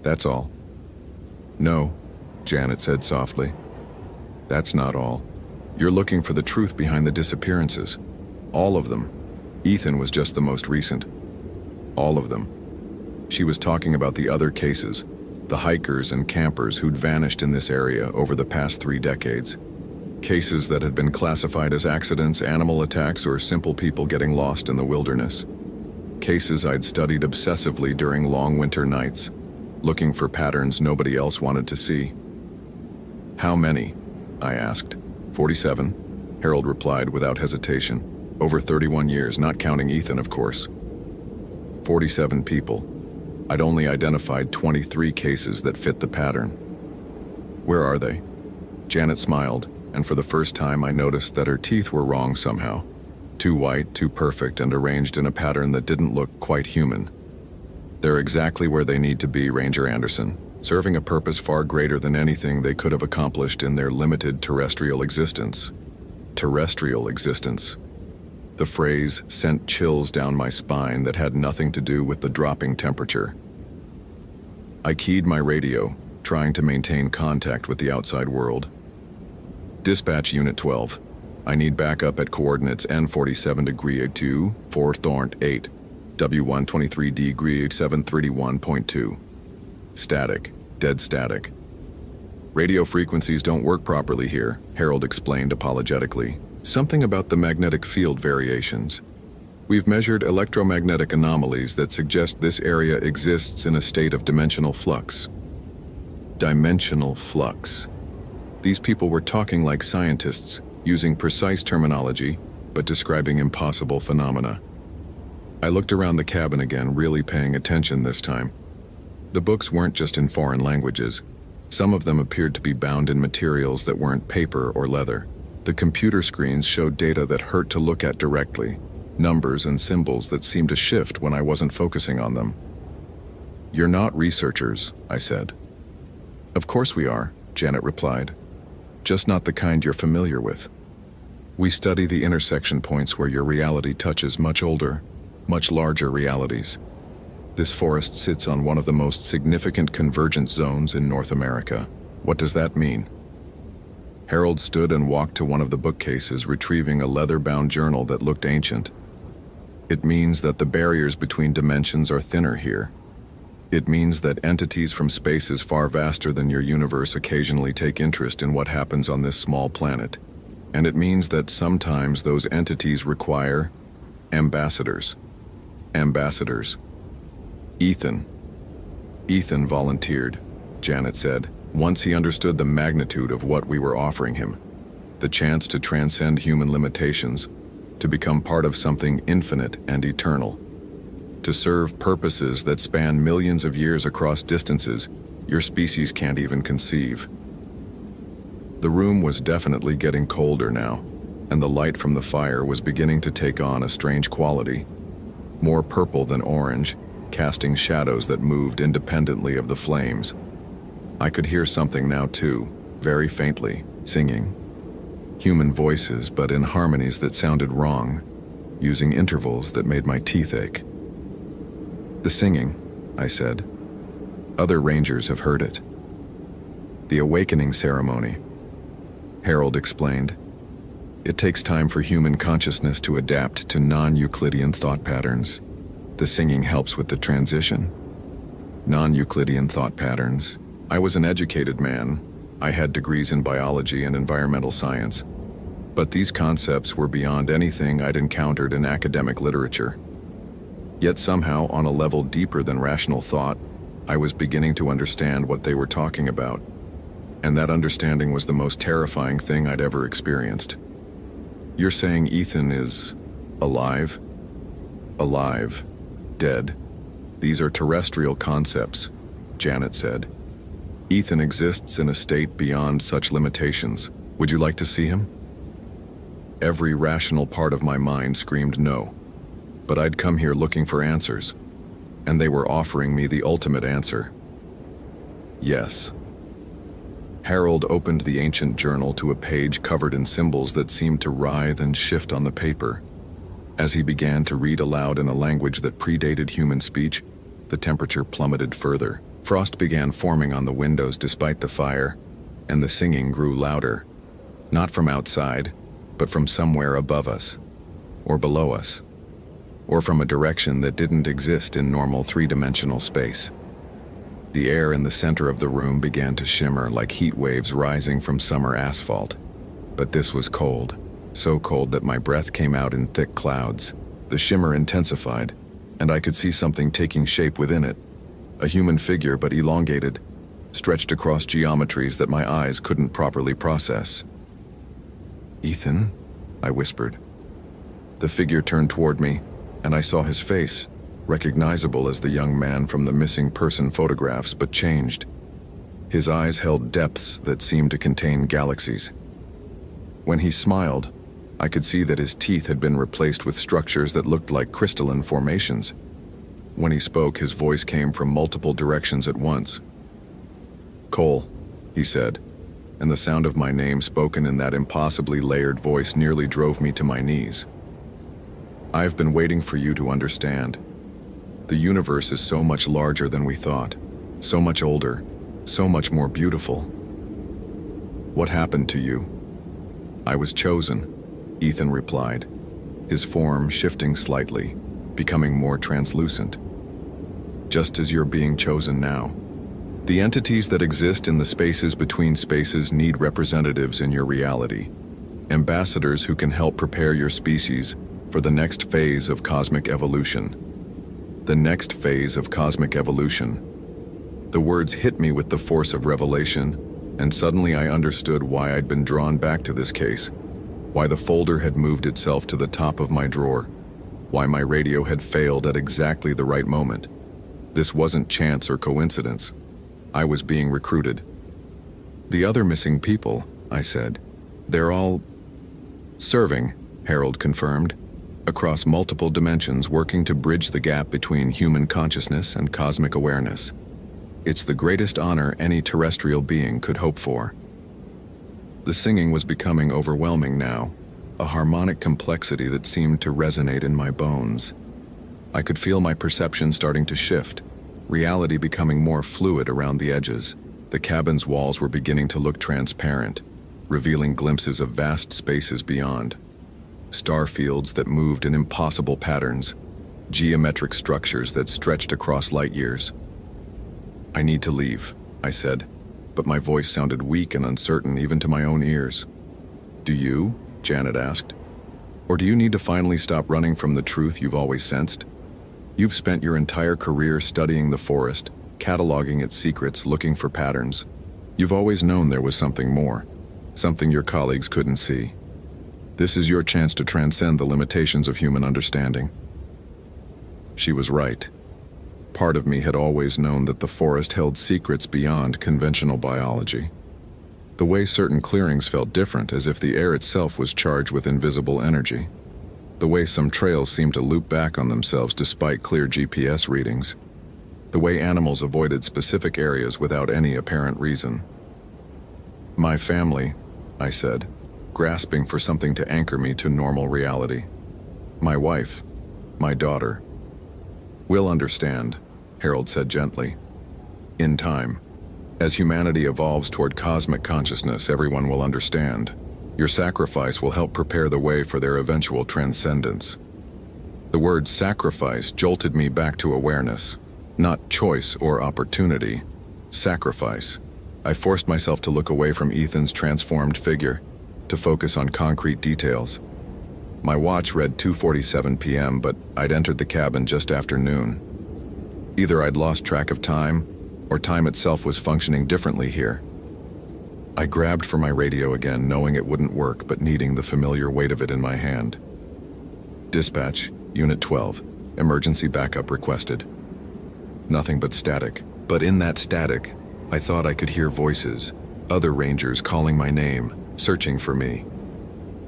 That's all." "No," Janet said softly. "That's not all. You're looking for the truth behind the disappearances. All of them. Ethan was just the most recent. All of them." She was talking about the other cases, the hikers and campers who'd vanished in this area over the past 3 decades. Cases that had been classified as accidents, animal attacks, or simple people getting lost in the wilderness. Cases I'd studied obsessively during long winter nights, looking for patterns nobody else wanted to see. "How many?" I asked. 47, Harold replied without hesitation. "Over 31 years, not counting Ethan, of course." 47 people. I'd only identified 23 cases that fit the pattern. "Where are they?" Janet smiled, and for the first time I noticed that her teeth were wrong somehow. Too white, too perfect, and arranged in a pattern that didn't look quite human. "They're exactly where they need to be, Ranger Anderson, serving a purpose far greater than anything they could have accomplished in their limited terrestrial existence." Terrestrial existence. The phrase sent chills down my spine that had nothing to do with the dropping temperature. I keyed my radio, trying to maintain contact with the outside world. "Dispatch Unit 12. I need backup at coordinates N47 degree 2, 4 Thornt 8, W123 degree 731.2. Static. Dead static." "Radio frequencies don't work properly here," Harold explained apologetically. "Something about the magnetic field variations. We've measured electromagnetic anomalies that suggest this area exists in a state of dimensional flux." Dimensional flux. These people were talking like scientists, using precise terminology, but describing impossible phenomena. I looked around the cabin again, really paying attention this time. The books weren't just in foreign languages. Some of them appeared to be bound in materials that weren't paper or leather. The computer screens showed data that hurt to look at directly, numbers and symbols that seemed to shift when I wasn't focusing on them. "You're not researchers," I said. "Of course we are," Janet replied. "Just not the kind you're familiar with. We study the intersection points where your reality touches much older, much larger realities. This forest sits on one of the most significant convergence zones in North America." "What does that mean?" Harold stood and walked to one of the bookcases, retrieving a leather-bound journal that looked ancient. "It means that the barriers between dimensions are thinner here. It means that entities from spaces far vaster than your universe occasionally take interest in what happens on this small planet. And it means that sometimes those entities require ambassadors. Ambassadors. Ethan. Ethan volunteered, Janet said, once he understood the magnitude of what we were offering him. The chance to transcend human limitations, to become part of something infinite and eternal. To serve purposes that span millions of years across distances your species can't even conceive. The room was definitely getting colder now, and the light from the fire was beginning to take on a strange quality, more purple than orange, casting shadows that moved independently of the flames. I could hear something now too, very faintly, singing. Human voices, but in harmonies that sounded wrong, using intervals that made my teeth ache. The singing, I said. Other rangers have heard it. The awakening ceremony, Harold explained. It takes time for human consciousness to adapt to non-Euclidean thought patterns. The singing helps with the transition. Non-Euclidean thought patterns. I was an educated man. I had degrees in biology and environmental science. But these concepts were beyond anything I'd encountered in academic literature. Yet somehow, on a level deeper than rational thought, I was beginning to understand what they were talking about. And that understanding was the most terrifying thing I'd ever experienced. You're saying Ethan is alive? Alive. Dead. These are terrestrial concepts, Janet said. Ethan exists in a state beyond such limitations. Would you like to see him? Every rational part of my mind screamed no. But I'd come here looking for answers, and they were offering me the ultimate answer. Yes. Harold opened the ancient journal to a page covered in symbols that seemed to writhe and shift on the paper. As he began to read aloud in a language that predated human speech, the temperature plummeted further. Frost began forming on the windows despite the fire, and the singing grew louder. Not from outside, but from somewhere above us, or below us, or from a direction that didn't exist in normal three-dimensional space. The air in the center of the room began to shimmer like heat waves rising from summer asphalt. But this was cold, so cold that my breath came out in thick clouds. The shimmer intensified, and I could see something taking shape within it. A human figure, but elongated, stretched across geometries that my eyes couldn't properly process. "Ethan?" I whispered. The figure turned toward me, and I saw his face, recognizable as the young man from the missing person photographs, but changed. His eyes held depths that seemed to contain galaxies. When he smiled, I could see that his teeth had been replaced with structures that looked like crystalline formations. When he spoke, his voice came from multiple directions at once. "Cole," he said, and the sound of my name spoken in that impossibly layered voice nearly drove me to my knees. "I've been waiting for you to understand. The universe is so much larger than we thought, so much older, so much more beautiful. What happened to you?" "I was chosen," Ethan replied, his form shifting slightly, becoming more translucent. "Just as you're being chosen now. The entities that exist in the spaces between spaces need representatives in your reality, ambassadors who can help prepare your species for the next phase of cosmic evolution. The next phase of cosmic evolution." The words hit me with the force of revelation, and suddenly I understood why I'd been drawn back to this case, why the folder had moved itself to the top of my drawer, why my radio had failed at exactly the right moment. This wasn't chance or coincidence. I was being recruited. "The other missing people," I said. "They're all serving," Harold confirmed, "across multiple dimensions, working to bridge the gap between human consciousness and cosmic awareness. It's the greatest honor any terrestrial being could hope for." The singing was becoming overwhelming now, a harmonic complexity that seemed to resonate in my bones. I could feel my perception starting to shift, reality becoming more fluid around the edges. The cabin's walls were beginning to look transparent, revealing glimpses of vast spaces beyond. Star fields that moved in impossible patterns, geometric structures that stretched across light years. "I need to leave," I said, but my voice sounded weak and uncertain even to my own ears. "Do you?" Janet asked. "Or do you need to finally stop running from the truth you've always sensed? You've spent your entire career studying the forest, cataloging its secrets, looking for patterns. You've always known there was something more, something your colleagues couldn't see. This is your chance to transcend the limitations of human understanding. She was right. Part of me had always known that the forest held secrets beyond conventional biology. The way certain clearings felt different, as if the air itself was charged with invisible energy. The way some trails seemed to loop back on themselves despite clear GPS readings. The way animals avoided specific areas without any apparent reason. "My family," I said, grasping for something to anchor me to normal reality. "My wife, my daughter." "We'll understand," Harold said gently. "In time. As humanity evolves toward cosmic consciousness, everyone will understand. Your sacrifice will help prepare the way for their eventual transcendence." The word sacrifice jolted me back to awareness. Not choice or opportunity. Sacrifice. I forced myself to look away from Ethan's transformed figure, to focus on concrete details. My watch read 2:47 p.m., but I'd entered the cabin just after noon. Either I'd lost track of time, or time itself was functioning differently here. I grabbed for my radio again, knowing it wouldn't work, but needing the familiar weight of it in my hand. "Dispatch, Unit 12, emergency backup requested." Nothing but static, but in that static, I thought I could hear voices, other rangers calling my name, searching for me.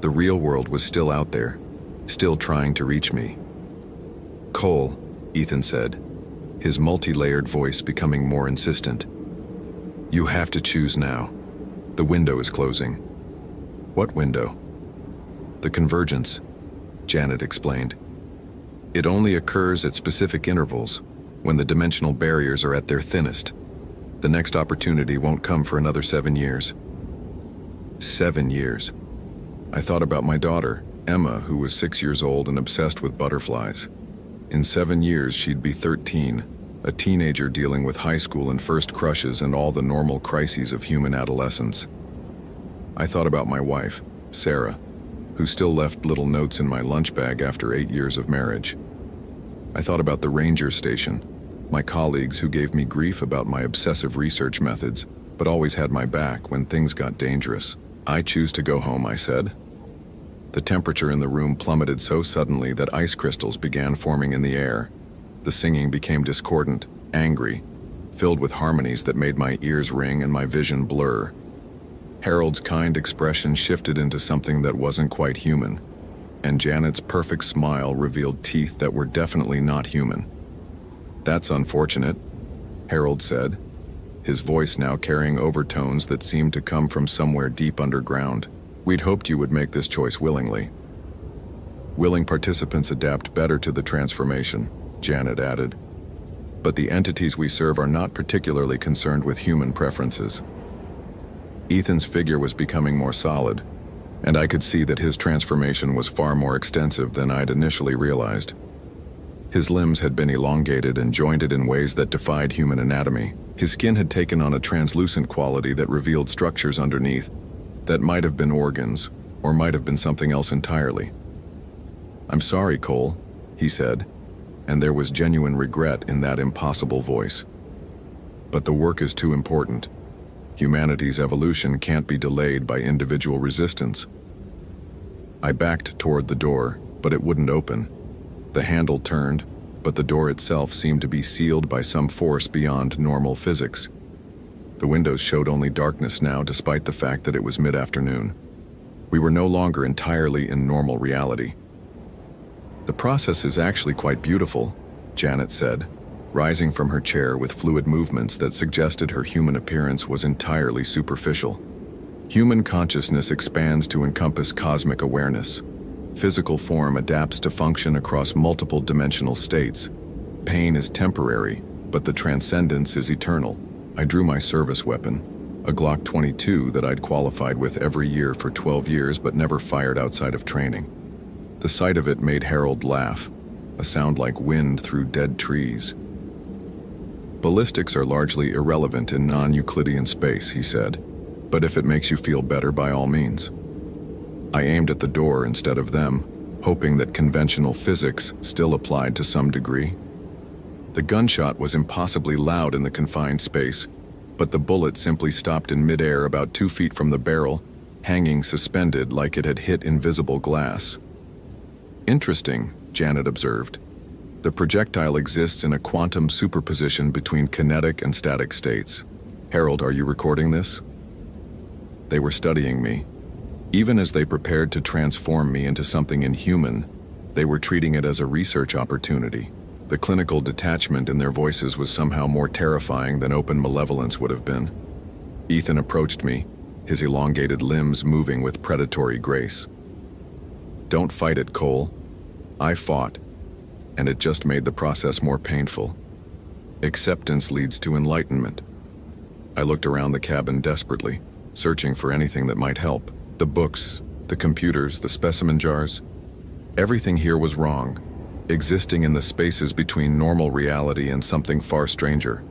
The real world was still out there, still trying to reach me. "Cole," Ethan said, his multi-layered voice becoming more insistent. "You have to choose now. The window is closing." "What window?" "The convergence," Janet explained. "It only occurs at specific intervals, when the dimensional barriers are at their thinnest. The next opportunity won't come for another 7 years. 7 years. I thought about my daughter, Emma, who was 6 years old and obsessed with butterflies. In 7 years, she'd be 13, a teenager dealing with high school and first crushes and all the normal crises of human adolescence. I thought about my wife, Sarah, who still left little notes in my lunch bag after 8 years of marriage. I thought about the ranger station, my colleagues who gave me grief about my obsessive research methods, but always had my back when things got dangerous. "I choose to go home," I said. The temperature in the room plummeted so suddenly that ice crystals began forming in the air. The singing became discordant, angry, filled with harmonies that made my ears ring and my vision blur. Harold's kind expression shifted into something that wasn't quite human, and Janet's perfect smile revealed teeth that were definitely not human. "That's unfortunate," Harold said, his voice now carrying overtones that seemed to come from somewhere deep underground. "We'd hoped you would make this choice willingly." "Willing participants adapt better to the transformation," Janet added. "But the entities we serve are not particularly concerned with human preferences." Ethan's figure was becoming more solid, and I could see that his transformation was far more extensive than I'd initially realized. His limbs had been elongated and jointed in ways that defied human anatomy. His skin had taken on a translucent quality that revealed structures underneath that might have been organs, or might have been something else entirely. "I'm sorry, Cole," he said, and there was genuine regret in that impossible voice. "But the work is too important. Humanity's evolution can't be delayed by individual resistance." I backed toward the door, but it wouldn't open. The handle turned, but the door itself seemed to be sealed by some force beyond normal physics. The windows showed only darkness now, despite the fact that it was mid-afternoon. We were no longer entirely in normal reality. "The process is actually quite beautiful," Janet said, rising from her chair with fluid movements that suggested her human appearance was entirely superficial. "Human consciousness expands to encompass cosmic awareness. Physical form adapts to function across multiple dimensional states. Pain is temporary, but the transcendence is eternal." I drew my service weapon, a Glock 22 that I'd qualified with every year for 12 years but never fired outside of training. The sight of it made Harold laugh, a sound like wind through dead trees. "Ballistics are largely irrelevant in non-Euclidean space," he said, "but if it makes you feel better, by all means." I aimed at the door instead of them, hoping that conventional physics still applied to some degree. The gunshot was impossibly loud in the confined space, but the bullet simply stopped in midair about 2 feet from the barrel, hanging suspended like it had hit invisible glass. Interesting, Janet observed. The projectile exists in a quantum superposition between kinetic and static states. Harold, are you recording this? They were studying me. Even as they prepared to transform me into something inhuman, they were treating it as a research opportunity. The clinical detachment in their voices was somehow more terrifying than open malevolence would have been. Ethan approached me, his elongated limbs moving with predatory grace. Don't fight it, Cole. I fought, and it just made the process more painful. Acceptance leads to enlightenment. I looked around the cabin desperately, searching for anything that might help. The books, the computers, the specimen jars. Everything here was wrong, existing in the spaces between normal reality and something far stranger.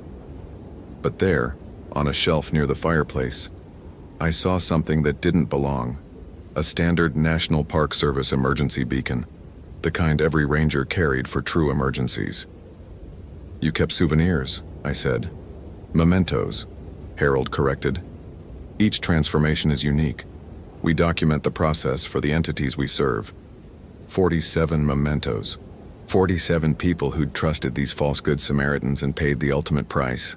But there, on a shelf near the fireplace, I saw something that didn't belong. A standard National Park Service emergency beacon, the kind every ranger carried for true emergencies. You kept souvenirs, I said. Mementos, Harold corrected. Each transformation is unique. We document the process for the entities we serve. 47 mementos. 47 people who'd trusted these false good Samaritans and paid the ultimate price.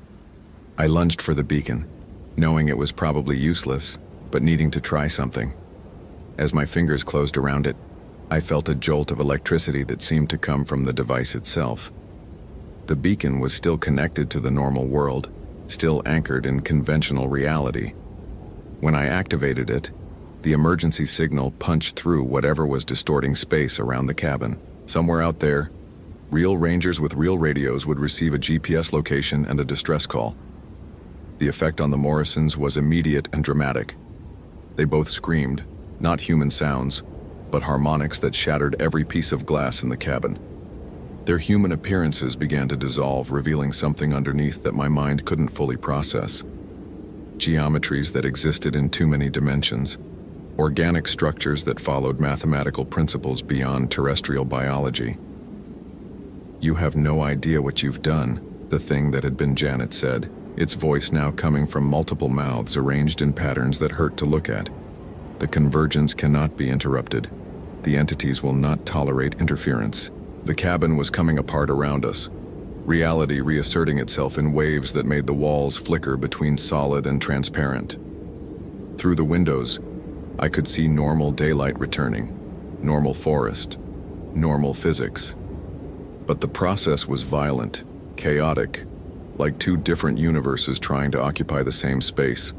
I lunged for the beacon, knowing it was probably useless, but needing to try something. As my fingers closed around it, I felt a jolt of electricity that seemed to come from the device itself. The beacon was still connected to the normal world, still anchored in conventional reality. When I activated it, the emergency signal punched through whatever was distorting space around the cabin. Somewhere out there, real rangers with real radios would receive a GPS location and a distress call. The effect on the Morrisons was immediate and dramatic. They both screamed, not human sounds, but harmonics that shattered every piece of glass in the cabin. Their human appearances began to dissolve, revealing something underneath that my mind couldn't fully process. Geometries that existed in too many dimensions. Organic structures that followed mathematical principles beyond terrestrial biology. You have no idea what you've done, the thing that had been Janet said, its voice now coming from multiple mouths arranged in patterns that hurt to look at. The convergence cannot be interrupted. The entities will not tolerate interference. The cabin was coming apart around us, reality reasserting itself in waves that made the walls flicker between solid and transparent. Through the windows, I could see normal daylight returning, normal forest, normal physics. But the process was violent, chaotic, like two different universes trying to occupy the same space.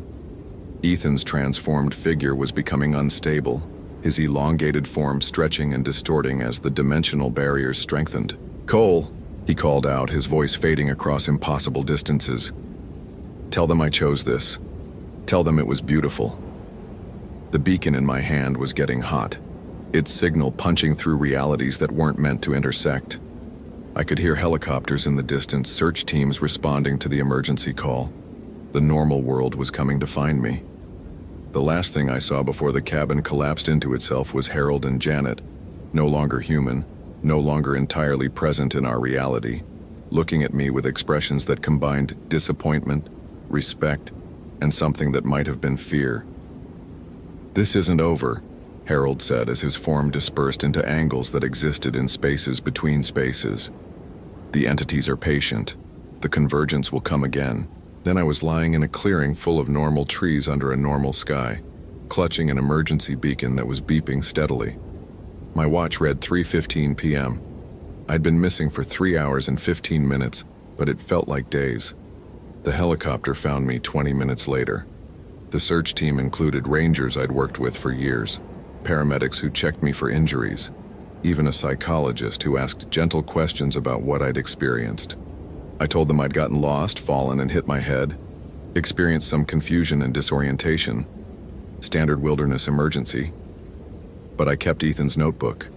Ethan's transformed figure was becoming unstable, his elongated form stretching and distorting as the dimensional barriers strengthened. "Cole," he called out, his voice fading across impossible distances. "Tell them I chose this. Tell them it was beautiful." The beacon in my hand was getting hot, its signal punching through realities that weren't meant to intersect. I could hear helicopters in the distance, search teams responding to the emergency call. The normal world was coming to find me. The last thing I saw before the cabin collapsed into itself was Harold and Janet, no longer human, no longer entirely present in our reality, looking at me with expressions that combined disappointment, respect, and something that might have been fear. "This isn't over," Harold said as his form dispersed into angles that existed in spaces between spaces. "The entities are patient. The convergence will come again." Then I was lying in a clearing full of normal trees under a normal sky, clutching an emergency beacon that was beeping steadily. My watch read 3:15 p.m. I'd been missing for 3 hours and 15 minutes, but it felt like days. The helicopter found me 20 minutes later. The search team included rangers I'd worked with for years, paramedics who checked me for injuries, even a psychologist who asked gentle questions about what I'd experienced. I told them I'd gotten lost, fallen, and hit my head, experienced some confusion and disorientation, standard wilderness emergency. But I kept Ethan's notebook,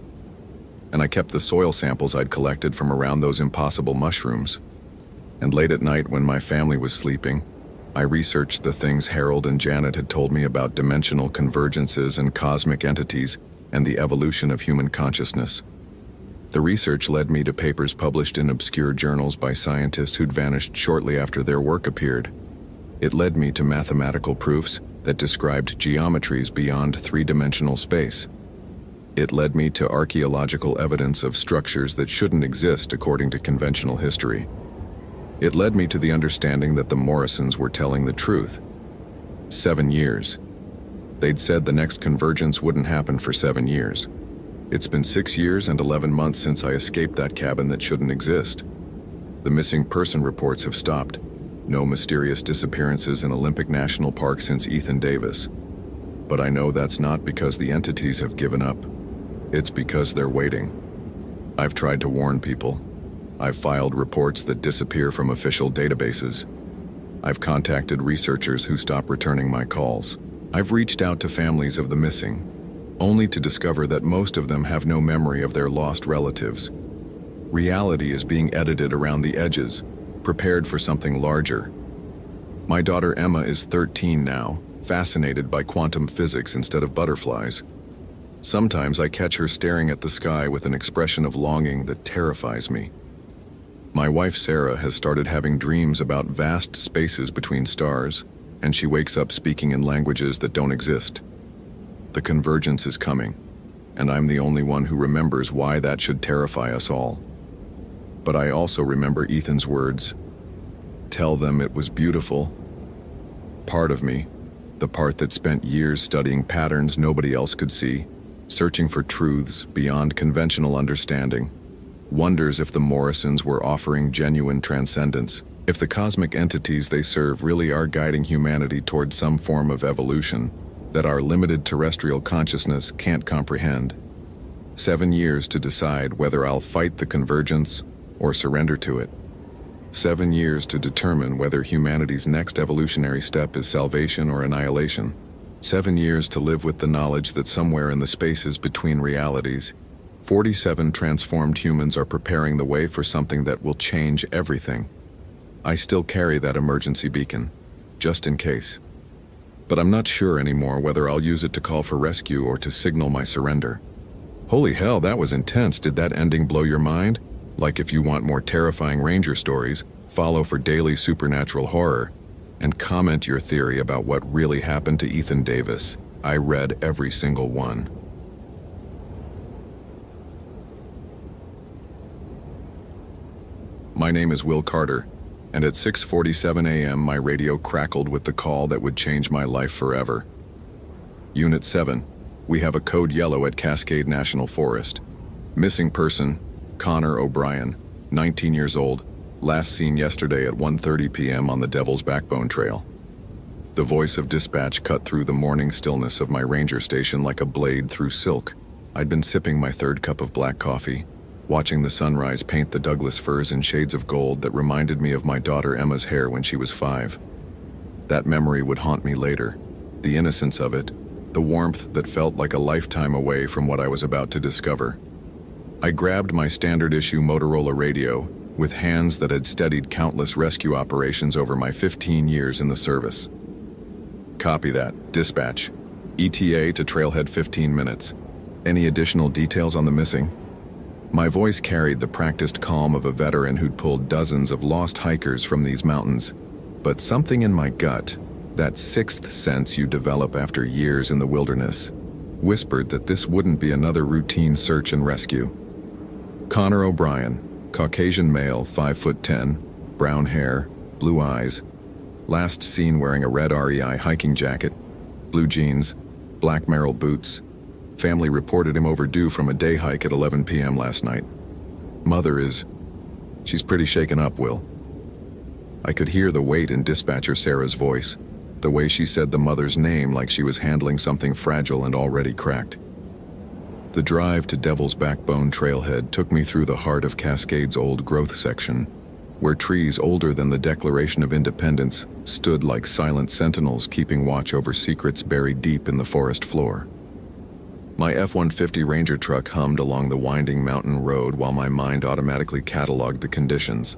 and I kept the soil samples I'd collected from around those impossible mushrooms. And late at night, when my family was sleeping, I researched the things Harold and Janet had told me about dimensional convergences and cosmic entities and the evolution of human consciousness. The research led me to papers published in obscure journals by scientists who'd vanished shortly after their work appeared. It led me to mathematical proofs that described geometries beyond three-dimensional space. It led me to archaeological evidence of structures that shouldn't exist according to conventional history. It led me to the understanding that the Morrisons were telling the truth. 7 years. They'd said the next convergence wouldn't happen for 7 years. It's been 6 years and 11 months since I escaped that cabin that shouldn't exist. The missing person reports have stopped. No mysterious disappearances in Olympic National Park since Ethan Davis. But I know that's not because the entities have given up. It's because they're waiting. I've tried to warn people. I've filed reports that disappear from official databases. I've contacted researchers who stop returning my calls. I've reached out to families of the missing, only to discover that most of them have no memory of their lost relatives. Reality is being edited around the edges, prepared for something larger. My daughter Emma is 13 now, fascinated by quantum physics instead of butterflies. Sometimes I catch her staring at the sky with an expression of longing that terrifies me. My wife Sarah has started having dreams about vast spaces between stars, and she wakes up speaking in languages that don't exist. The convergence is coming, and I'm the only one who remembers why that should terrify us all. But I also remember Ethan's words, "Tell them it was beautiful." Part of me, the part that spent years studying patterns nobody else could see, searching for truths beyond conventional understanding, wonders if the Morrisons were offering genuine transcendence, if the cosmic entities they serve really are guiding humanity towards some form of evolution that our limited terrestrial consciousness can't comprehend. 7 years to decide whether I'll fight the convergence or surrender to it. 7 years to determine whether humanity's next evolutionary step is salvation or annihilation. 7 years to live with the knowledge that somewhere in the spaces between realities, 47 transformed humans are preparing the way for something that will change everything. I still carry that emergency beacon, just in case. But I'm not sure anymore whether I'll use it to call for rescue or to signal my surrender. Holy hell, that was intense. Did that ending blow your mind? Like, if you want more terrifying Ranger stories, follow for daily supernatural horror, and comment your theory about what really happened to Ethan Davis. I read every single one. My name is Will Carter, and at 6:47 a.m. my radio crackled with the call that would change my life forever. Unit 7, we have a code yellow at Cascade National Forest. Missing person, Connor O'Brien, 19 years old, last seen yesterday at 1:30 p.m. on the Devil's Backbone Trail. The voice of dispatch cut through the morning stillness of my ranger station like a blade through silk. I'd been sipping my third cup of black coffee, watching the sunrise paint the Douglas firs in shades of gold that reminded me of my daughter Emma's hair when she was 5. That memory would haunt me later, the innocence of it, the warmth that felt like a lifetime away from what I was about to discover. I grabbed my standard-issue Motorola radio with hands that had steadied countless rescue operations over my 15 years in the service. Copy that. Dispatch. ETA to trailhead 15 minutes. Any additional details on the missing? My voice carried the practiced calm of a veteran who'd pulled dozens of lost hikers from these mountains. But something in my gut, that sixth sense you develop after years in the wilderness, whispered that this wouldn't be another routine search and rescue. Connor O'Brien, Caucasian male, 5'10", brown hair, blue eyes, last seen wearing a red REI hiking jacket, blue jeans, black Merrell boots. Family reported him overdue from a day hike at 11 p.m. last night. Mother she's pretty shaken up, Will. I could hear the weight in dispatcher Sarah's voice, the way she said the mother's name like she was handling something fragile and already cracked. The drive to Devil's Backbone Trailhead took me through the heart of Cascade's old growth section, where trees older than the Declaration of Independence stood like silent sentinels keeping watch over secrets buried deep in the forest floor. My F-150 Ranger truck hummed along the winding mountain road while my mind automatically cataloged the conditions.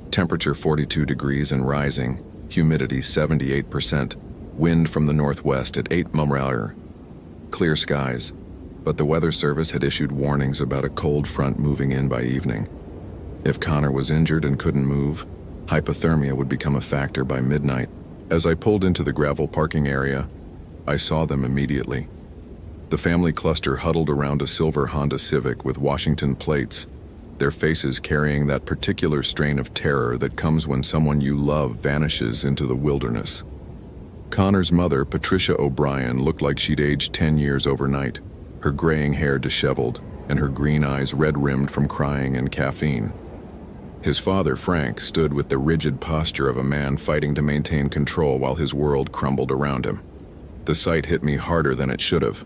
Temperature 42 degrees and rising, humidity 78%, wind from the northwest at 8 mph. Clear skies. but the weather service had issued warnings about a cold front moving in by evening. If Connor was injured and couldn't move, hypothermia would become a factor by midnight. As I pulled into the gravel parking area, I saw them immediately. The family cluster huddled around a silver Honda Civic with Washington plates, their faces carrying that particular strain of terror that comes when someone you love vanishes into the wilderness. Connor's mother, Patricia O'Brien, looked like she'd aged 10 years overnight, her graying hair disheveled and her green eyes red-rimmed from crying and caffeine. His father, Frank, stood with the rigid posture of a man fighting to maintain control while his world crumbled around him. The sight hit me harder than it should have.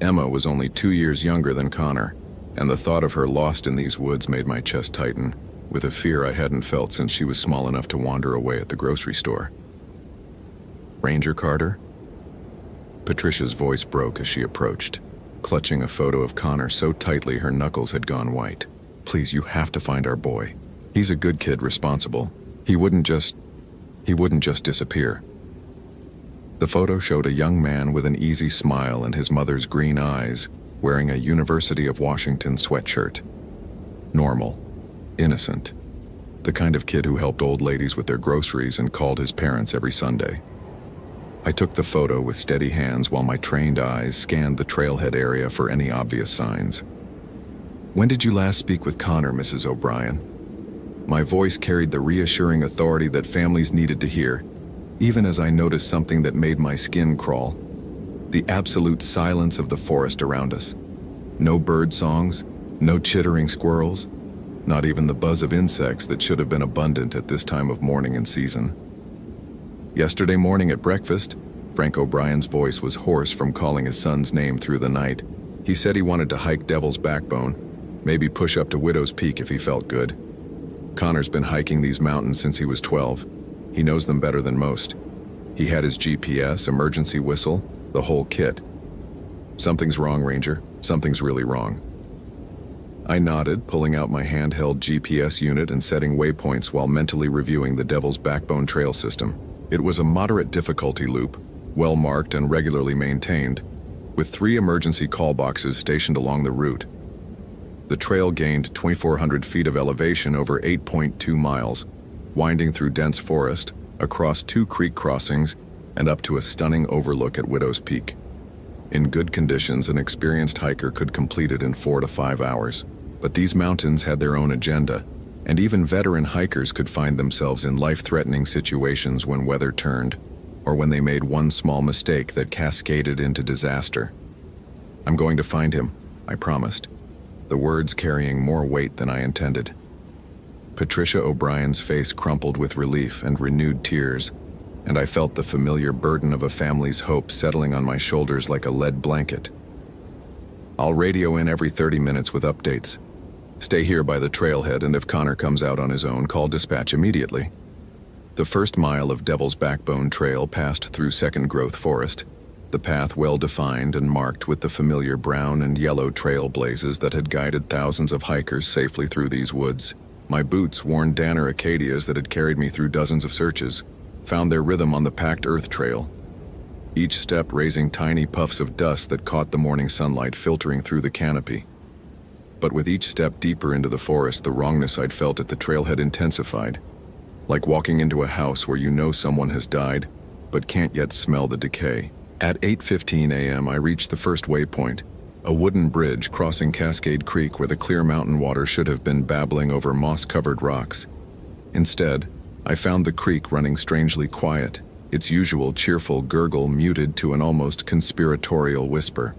Emma was only 2 years younger than Connor, and the thought of her lost in these woods made my chest tighten, with a fear I hadn't felt since she was small enough to wander away at the grocery store. "Ranger Carter?" Patricia's voice broke as she approached, clutching a photo of Connor so tightly her knuckles had gone white. "Please, you have to find our boy. He's a good kid, responsible. He wouldn't just disappear." The photo showed a young man with an easy smile and his mother's green eyes, wearing a University of Washington sweatshirt. Normal. Innocent. The kind of kid who helped old ladies with their groceries and called his parents every Sunday. I took the photo with steady hands while my trained eyes scanned the trailhead area for any obvious signs. "When did you last speak with Connor, Mrs. O'Brien?" My voice carried the reassuring authority that families needed to hear, even as I noticed something that made my skin crawl. The absolute silence of the forest around us. No bird songs, no chittering squirrels, not even the buzz of insects that should have been abundant at this time of morning and season. Yesterday morning at breakfast, Frank O'Brien's voice was hoarse from calling his son's name through the night. He said he wanted to hike Devil's Backbone, maybe push up to Widow's Peak if he felt good. Connor's been hiking these mountains since he was 12. He knows them better than most. He had his GPS, emergency whistle, the whole kit. "Something's wrong, Ranger. Something's really wrong." I nodded, pulling out my handheld GPS unit and setting waypoints while mentally reviewing the Devil's Backbone trail system. It was a moderate difficulty loop, well marked and regularly maintained, with 3 emergency call boxes stationed along the route. The trail gained 2,400 feet of elevation over 8.2 miles, winding through dense forest, across 2 creek crossings, and up to a stunning overlook at Widow's Peak. In good conditions, an experienced hiker could complete it in 4 to 5 hours. But these mountains had their own agenda, and even veteran hikers could find themselves in life-threatening situations when weather turned, or when they made one small mistake that cascaded into disaster. "I'm going to find him," I promised, the words carrying more weight than I intended. Patricia O'Brien's face crumpled with relief and renewed tears, and I felt the familiar burden of a family's hope settling on my shoulders like a lead blanket. "I'll radio in every 30 minutes with updates. Stay here by the trailhead, and if Connor comes out on his own, call dispatch immediately." The first mile of Devil's Backbone Trail passed through second-growth forest, the path well-defined and marked with the familiar brown and yellow trail blazes that had guided thousands of hikers safely through these woods. My boots, worn Danner Acadias that had carried me through dozens of searches, found their rhythm on the packed earth trail, each step raising tiny puffs of dust that caught the morning sunlight filtering through the canopy. But with each step deeper into the forest, the wrongness I'd felt at the trailhead intensified, like walking into a house where you know someone has died, but can't yet smell the decay. At 8:15 a.m., I reached the first waypoint, a wooden bridge crossing Cascade Creek where the clear mountain water should have been babbling over moss-covered rocks. Instead, I found the creek running strangely quiet, its usual cheerful gurgle muted to an almost conspiratorial whisper.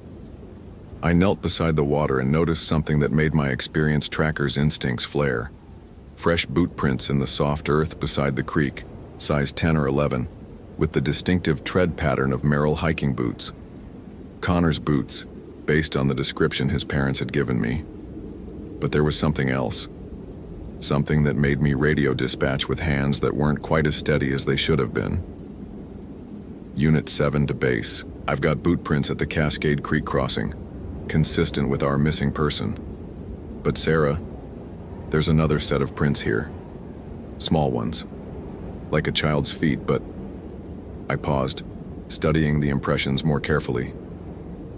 I knelt beside the water and noticed something that made my experienced tracker's instincts flare. Fresh boot prints in the soft earth beside the creek, size 10 or 11, with the distinctive tread pattern of Merrill hiking boots. Connor's boots, based on the description his parents had given me. But there was something else. Something that made me radio dispatch with hands that weren't quite as steady as they should have been. Unit 7 to base. I've got boot prints at the Cascade Creek crossing, consistent with our missing person. But Sarah, there's another set of prints here. Small ones. Like a child's feet, but... I paused, studying the impressions more carefully.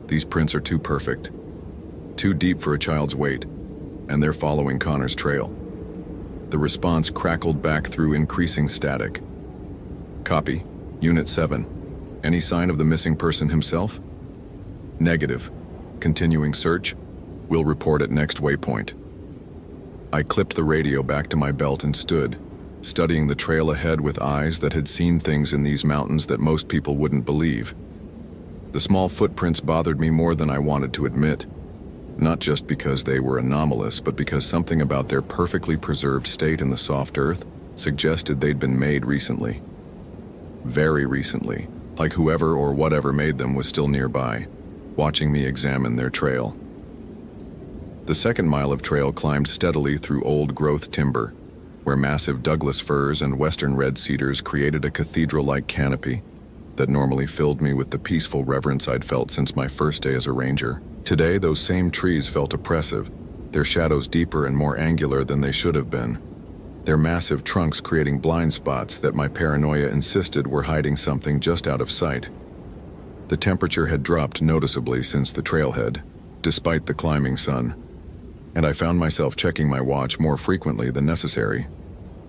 These prints are too perfect, too deep for a child's weight, and they're following Connor's trail. The response crackled back through increasing static. Copy. Unit 7. Any sign of the missing person himself? Negative. Continuing search. We'll report at next waypoint. I clipped the radio back to my belt and stood, studying the trail ahead with eyes that had seen things in these mountains that most people wouldn't believe. The small footprints bothered me more than I wanted to admit, not just because they were anomalous, but because something about their perfectly preserved state in the soft earth suggested they'd been made recently. Very recently, like whoever or whatever made them was still nearby, watching me examine their trail. The second mile of trail climbed steadily through old-growth timber, where massive Douglas firs and western red cedars created a cathedral-like canopy that normally filled me with the peaceful reverence I'd felt since my first day as a ranger. Today, those same trees felt oppressive, their shadows deeper and more angular than they should have been, their massive trunks creating blind spots that my paranoia insisted were hiding something just out of sight. The temperature had dropped noticeably since the trailhead, despite the climbing sun, and I found myself checking my watch more frequently than necessary,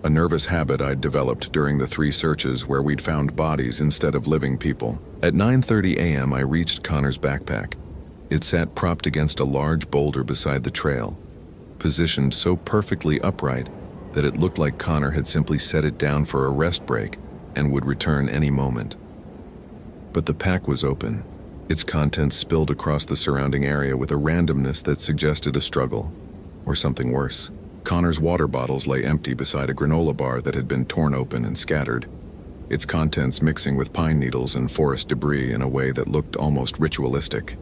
a nervous habit I'd developed during the 3 searches where we'd found bodies instead of living people. At 9:30 a.m. I reached Connor's backpack. It sat propped against a large boulder beside the trail, positioned so perfectly upright that it looked like Connor had simply set it down for a rest break and would return any moment. But the pack was open, its contents spilled across the surrounding area with a randomness that suggested a struggle, or something worse. Connor's water bottles lay empty beside a granola bar that had been torn open and scattered, its contents mixing with pine needles and forest debris in a way that looked almost ritualistic.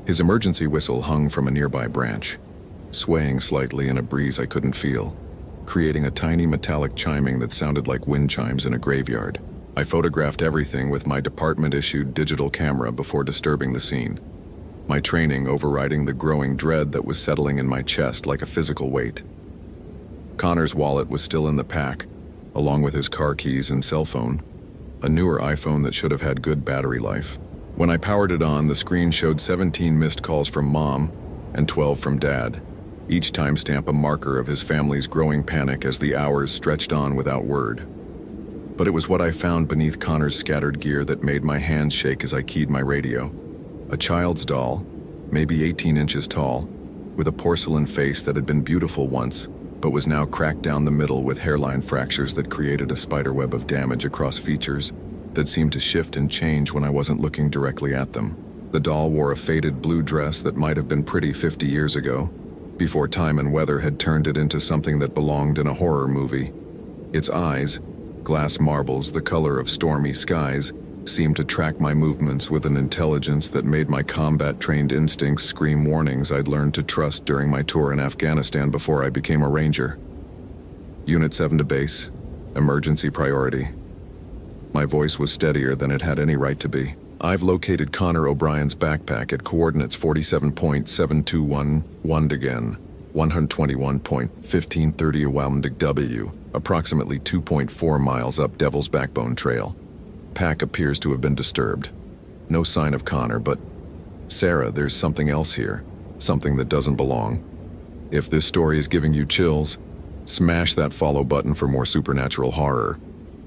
His emergency whistle hung from a nearby branch, swaying slightly in a breeze I couldn't feel, creating a tiny metallic chiming that sounded like wind chimes in a graveyard. I photographed everything with my department-issued digital camera before disturbing the scene, my training overriding the growing dread that was settling in my chest like a physical weight. Connor's wallet was still in the pack, along with his car keys and cell phone, a newer iPhone that should have had good battery life. When I powered it on, the screen showed 17 missed calls from Mom and 12 from Dad, each timestamp a marker of his family's growing panic as the hours stretched on without word. But it was what I found beneath Connor's scattered gear that made my hands shake as I keyed my radio. A child's doll, maybe 18 inches tall, with a porcelain face that had been beautiful once, but was now cracked down the middle with hairline fractures that created a spiderweb of damage across features that seemed to shift and change when I wasn't looking directly at them. The doll wore a faded blue dress that might have been pretty 50 years ago, before time and weather had turned it into something that belonged in a horror movie. Its eyes, glass marbles the color of stormy skies, seemed to track my movements with an intelligence that made my combat-trained instincts scream warnings I'd learned to trust during my tour in Afghanistan before I became a ranger. Unit 7 to base. Emergency priority. My voice was steadier than it had any right to be. I've located Connor O'Brien's backpack at coordinates 47.7211 again, 121.1530 Wowmdig W, approximately 2.4 miles up Devil's Backbone Trail. Pack appears to have been disturbed. No sign of Connor, but Sarah, there's something else here, something that doesn't belong. If this story is giving you chills, smash that follow button for more supernatural horror.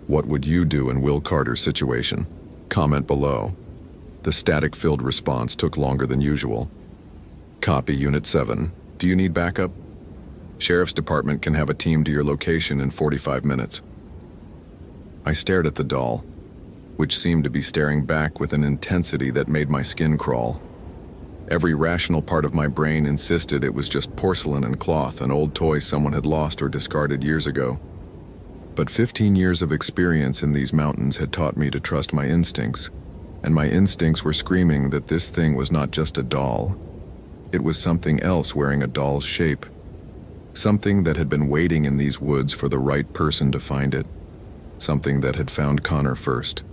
What would you do in Will Carter's situation? Comment below. The static-filled response took longer than usual. Copy, Unit 7. Do you need backup? Sheriff's Department can have a team to your location in 45 minutes. I stared at the doll, which seemed to be staring back with an intensity that made my skin crawl. Every rational part of my brain insisted it was just porcelain and cloth, an old toy someone had lost or discarded years ago. But 15 years of experience in these mountains had taught me to trust my instincts, and my instincts were screaming that this thing was not just a doll. It was something else wearing a doll's shape. Something that had been waiting in these woods for the right person to find it. Something that had found Connor first.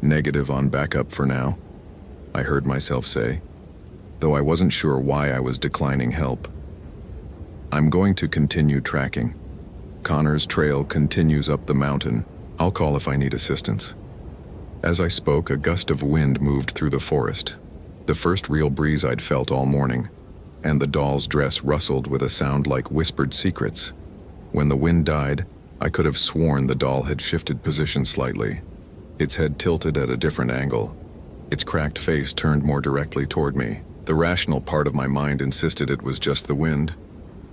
Negative on backup for now, I heard myself say, though I wasn't sure why I was declining help. I'm going to continue tracking. Connor's trail continues up the mountain. I'll call if I need assistance. As I spoke, a gust of wind moved through the forest, The first real breeze I'd felt all morning, and the doll's dress rustled with a sound like whispered secrets. When the wind died, I could have sworn the doll had shifted position slightly. Its head tilted at a different angle. Its cracked face turned more directly toward me. The rational part of my mind insisted it was just the wind,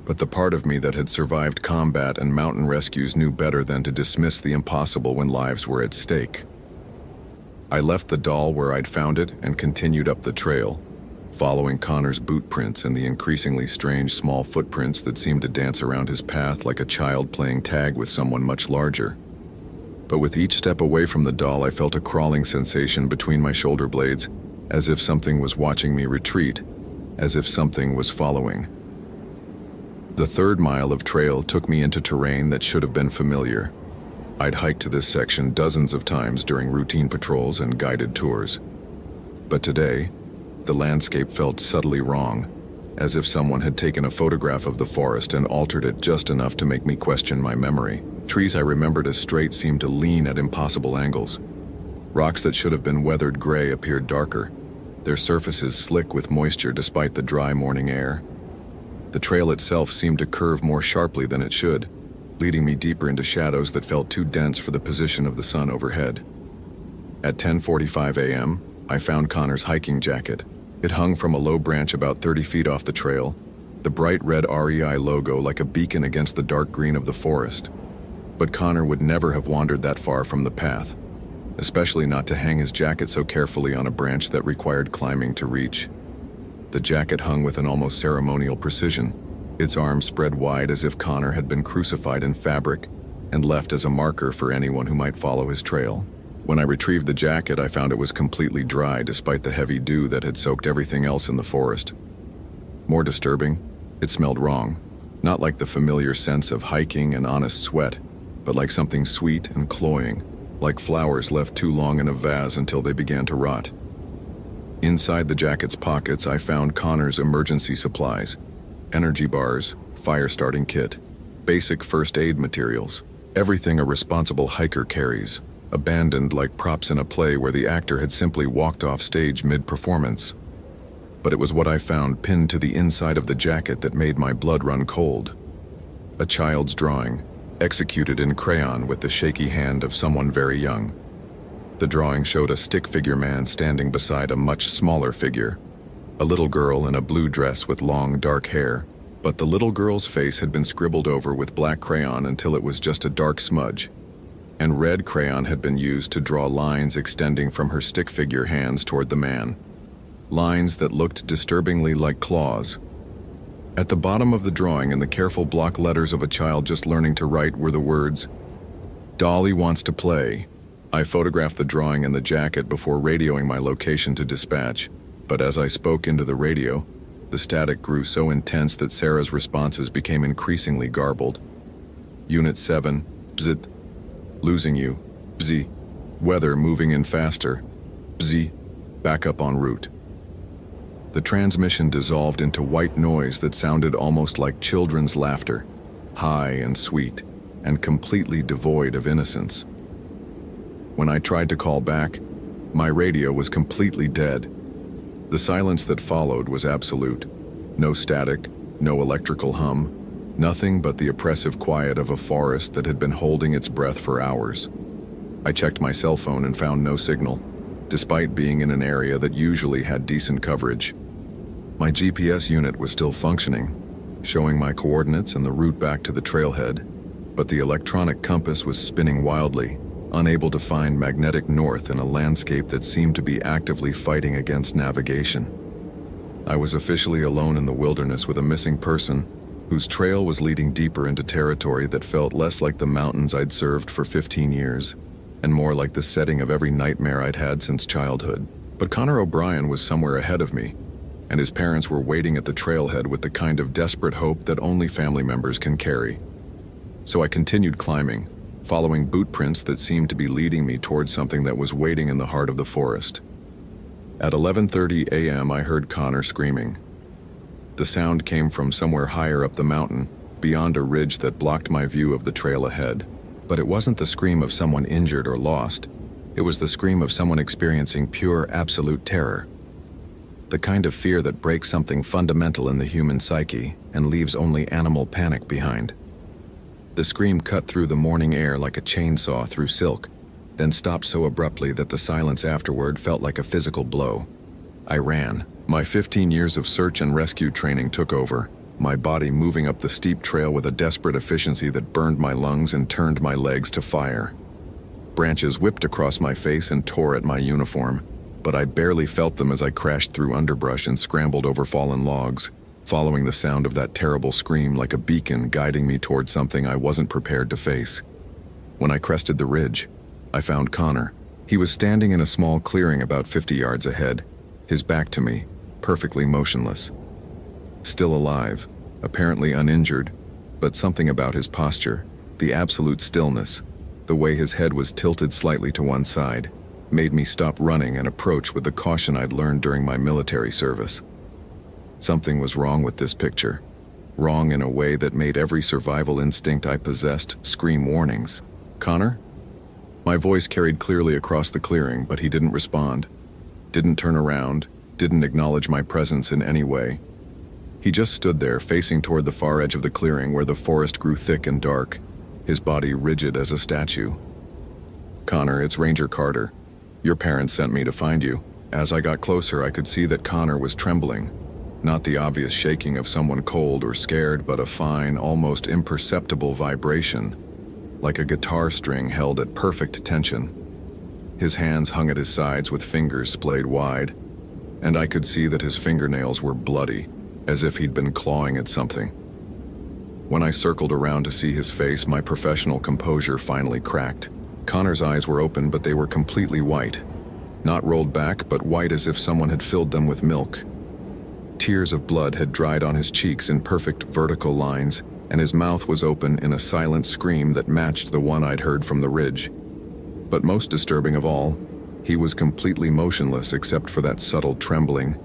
but the part of me that had survived combat and mountain rescues knew better than to dismiss the impossible when lives were at stake. I left the doll where I'd found it and continued up the trail, following Connor's boot prints and the increasingly strange small footprints that seemed to dance around his path like a child playing tag with someone much larger. But with each step away from the doll, I felt a crawling sensation between my shoulder blades, as if something was watching me retreat, as if something was following. The third mile of trail took me into terrain that should have been familiar. I'd hiked this section dozens of times during routine patrols and guided tours. But today, the landscape felt subtly wrong, as if someone had taken a photograph of the forest and altered it just enough to make me question my memory. Trees I remembered as straight seemed to lean at impossible angles. Rocks that should have been weathered gray appeared darker, their surfaces slick with moisture despite the dry morning air. The trail itself seemed to curve more sharply than it should, leading me deeper into shadows that felt too dense for the position of the sun overhead. At 10:45 a.m., I found Connor's hiking jacket. It hung from a low branch about 30 feet off the trail, the bright red REI logo like a beacon against the dark green of the forest. But Connor would never have wandered that far from the path, especially not to hang his jacket so carefully on a branch that required climbing to reach. The jacket hung with an almost ceremonial precision, its arms spread wide as if Connor had been crucified in fabric and left as a marker for anyone who might follow his trail. When I retrieved the jacket, I found it was completely dry despite the heavy dew that had soaked everything else in the forest. More disturbing, it smelled wrong, not like the familiar sense of hiking and honest sweat, but like something sweet and cloying, like flowers left too long in a vase until they began to rot. Inside the jacket's pockets, I found Connor's emergency supplies, energy bars, fire starting kit, basic first aid materials, everything a responsible hiker carries, abandoned like props in a play where the actor had simply walked off stage mid-performance. But it was what I found pinned to the inside of the jacket that made my blood run cold. A child's drawing, executed in crayon with the shaky hand of someone very young. The drawing showed a stick figure man standing beside a much smaller figure, a little girl in a blue dress with long dark hair, but the little girl's face had been scribbled over with black crayon until it was just a dark smudge, and red crayon had been used to draw lines extending from her stick figure hands toward the man. Lines that looked disturbingly like claws. At the bottom of the drawing, in the careful block letters of a child just learning to write, were the words, "Dolly wants to play." I photographed the drawing and the jacket before radioing my location to dispatch, but as I spoke into the radio, the static grew so intense that Sarah's responses became increasingly garbled. Unit 7, bzit. Losing you, bzz. Weather moving in faster, bzz. Back up en route. The transmission dissolved into white noise that sounded almost like children's laughter, high and sweet, and completely devoid of innocence. When I tried to call back, my radio was completely dead. The silence that followed was absolute. No static, no electrical hum, nothing but the oppressive quiet of a forest that had been holding its breath for hours. I checked my cell phone and found no signal, despite being in an area that usually had decent coverage. My GPS unit was still functioning, showing my coordinates and the route back to the trailhead, but the electronic compass was spinning wildly, unable to find magnetic north in a landscape that seemed to be actively fighting against navigation. I was officially alone in the wilderness with a missing person whose trail was leading deeper into territory that felt less like the mountains I'd served for 15 years, and more like the setting of every nightmare I'd had since childhood. But Connor O'Brien was somewhere ahead of me, and his parents were waiting at the trailhead with the kind of desperate hope that only family members can carry. So I continued climbing, following boot prints that seemed to be leading me towards something that was waiting in the heart of the forest. At 11:30 a.m., I heard Connor screaming. The sound came from somewhere higher up the mountain, beyond a ridge that blocked my view of the trail ahead. But it wasn't the scream of someone injured or lost. It was the scream of someone experiencing pure, absolute terror. The kind of fear that breaks something fundamental in the human psyche and leaves only animal panic behind. The scream cut through the morning air like a chainsaw through silk, then stopped so abruptly that the silence afterward felt like a physical blow. I ran. My 15 years of search and rescue training took over, my body moving up the steep trail with a desperate efficiency that burned my lungs and turned my legs to fire. Branches whipped across my face and tore at my uniform, but I barely felt them as I crashed through underbrush and scrambled over fallen logs, following the sound of that terrible scream like a beacon guiding me toward something I wasn't prepared to face. When I crested the ridge, I found Connor. He was standing in a small clearing about 50 yards ahead, his back to me, perfectly motionless. Still alive, apparently uninjured, but something about his posture, the absolute stillness, the way his head was tilted slightly to one side, made me stop running and approach with the caution I'd learned during my military service. Something was wrong with this picture, wrong in a way that made every survival instinct I possessed scream warnings. "Connor?" My voice carried clearly across the clearing, but he didn't respond, didn't turn around, didn't acknowledge my presence in any way. He just stood there, facing toward the far edge of the clearing where the forest grew thick and dark, his body rigid as a statue. "Connor, it's Ranger Carter. Your parents sent me to find you." As I got closer, I could see that Connor was trembling. Not the obvious shaking of someone cold or scared, but a fine, almost imperceptible vibration, like a guitar string held at perfect tension. His hands hung at his sides with fingers splayed wide, and I could see that his fingernails were bloody, as if he'd been clawing at something. When I circled around to see his face, my professional composure finally cracked. Connor's eyes were open, but they were completely white. Not rolled back, but white as if someone had filled them with milk. Tears of blood had dried on his cheeks in perfect vertical lines, and his mouth was open in a silent scream that matched the one I'd heard from the ridge. But most disturbing of all, he was completely motionless except for that subtle trembling,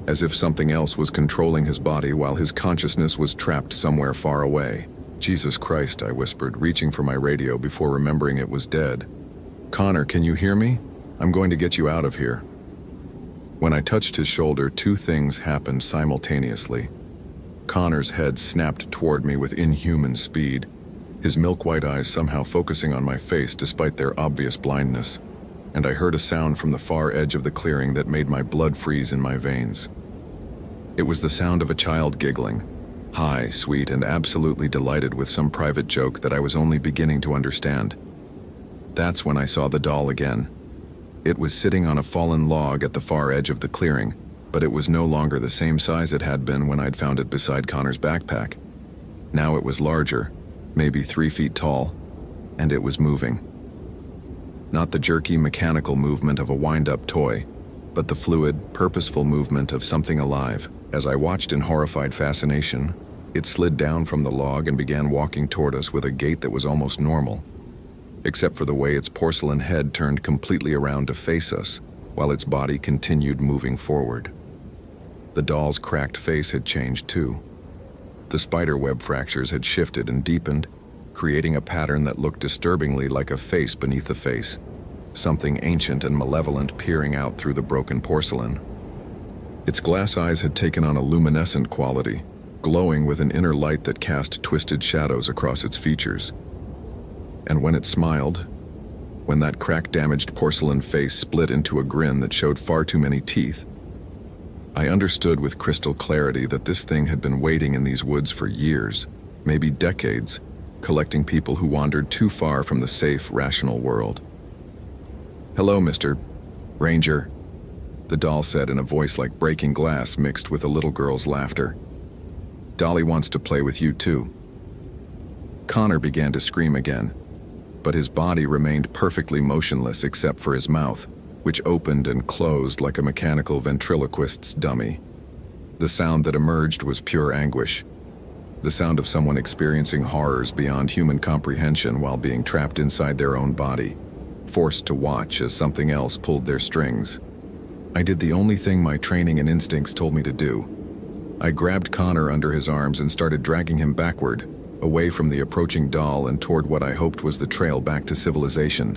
as if something else was controlling his body while his consciousness was trapped somewhere far away. "Jesus Christ," I whispered, reaching for my radio before remembering it was dead. "Connor, can you hear me? I'm going to get you out of here." When I touched his shoulder, two things happened simultaneously. Connor's head snapped toward me with inhuman speed, his milk-white eyes somehow focusing on my face despite their obvious blindness, and I heard a sound from the far edge of the clearing that made my blood freeze in my veins. It was the sound of a child giggling, high, sweet, and absolutely delighted with some private joke that I was only beginning to understand. That's when I saw the doll again. It was sitting on a fallen log at the far edge of the clearing, but it was no longer the same size it had been when I'd found it beside Connor's backpack. Now it was larger, maybe 3 feet tall, and it was moving. Not the jerky, mechanical movement of a wind-up toy, but the fluid, purposeful movement of something alive. As I watched in horrified fascination, it slid down from the log and began walking toward us with a gait that was almost normal, except for the way its porcelain head turned completely around to face us, while its body continued moving forward. The doll's cracked face had changed too. The spiderweb fractures had shifted and deepened, creating a pattern that looked disturbingly like a face beneath the face, something ancient and malevolent peering out through the broken porcelain. Its glass eyes had taken on a luminescent quality, glowing with an inner light that cast twisted shadows across its features. And when it smiled, when that crack-damaged porcelain face split into a grin that showed far too many teeth, I understood with crystal clarity that this thing had been waiting in these woods for years, maybe decades, collecting people who wandered too far from the safe, rational world. "Hello, Mr. Ranger," the doll said in a voice like breaking glass mixed with a little girl's laughter. "Dolly wants to play with you too." Connor began to scream again, but his body remained perfectly motionless except for his mouth, which opened and closed like a mechanical ventriloquist's dummy. The sound that emerged was pure anguish, the sound of someone experiencing horrors beyond human comprehension while being trapped inside their own body, forced to watch as something else pulled their strings. I did the only thing my training and instincts told me to do. I grabbed Connor under his arms and started dragging him backward, away from the approaching doll and toward what I hoped was the trail back to civilization.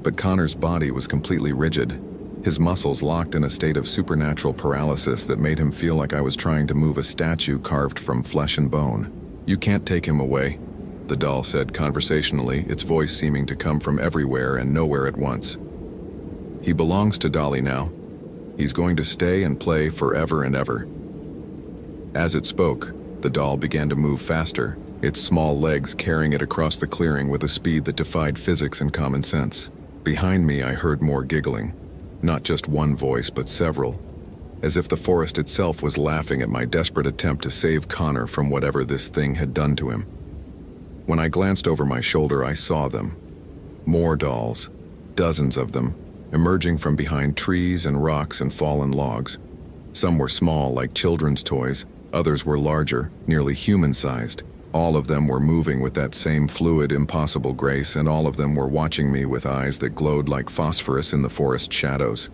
But Connor's body was completely rigid, his muscles locked in a state of supernatural paralysis that made him feel like I was trying to move a statue carved from flesh and bone. "You can't take him away," the doll said conversationally, its voice seeming to come from everywhere and nowhere at once. "He belongs to Dolly now. He's going to stay and play forever and ever." As it spoke, the doll began to move faster, its small legs carrying it across the clearing with a speed that defied physics and common sense. Behind me, I heard more giggling. Not just one voice, but several, as if the forest itself was laughing at my desperate attempt to save Connor from whatever this thing had done to him. When I glanced over my shoulder, I saw them. More dolls, dozens of them, emerging from behind trees and rocks and fallen logs. Some were small, like children's toys. Others were larger, nearly human-sized. All of them were moving with that same fluid, impossible grace, and all of them were watching me with eyes that glowed like phosphorus in the forest shadows.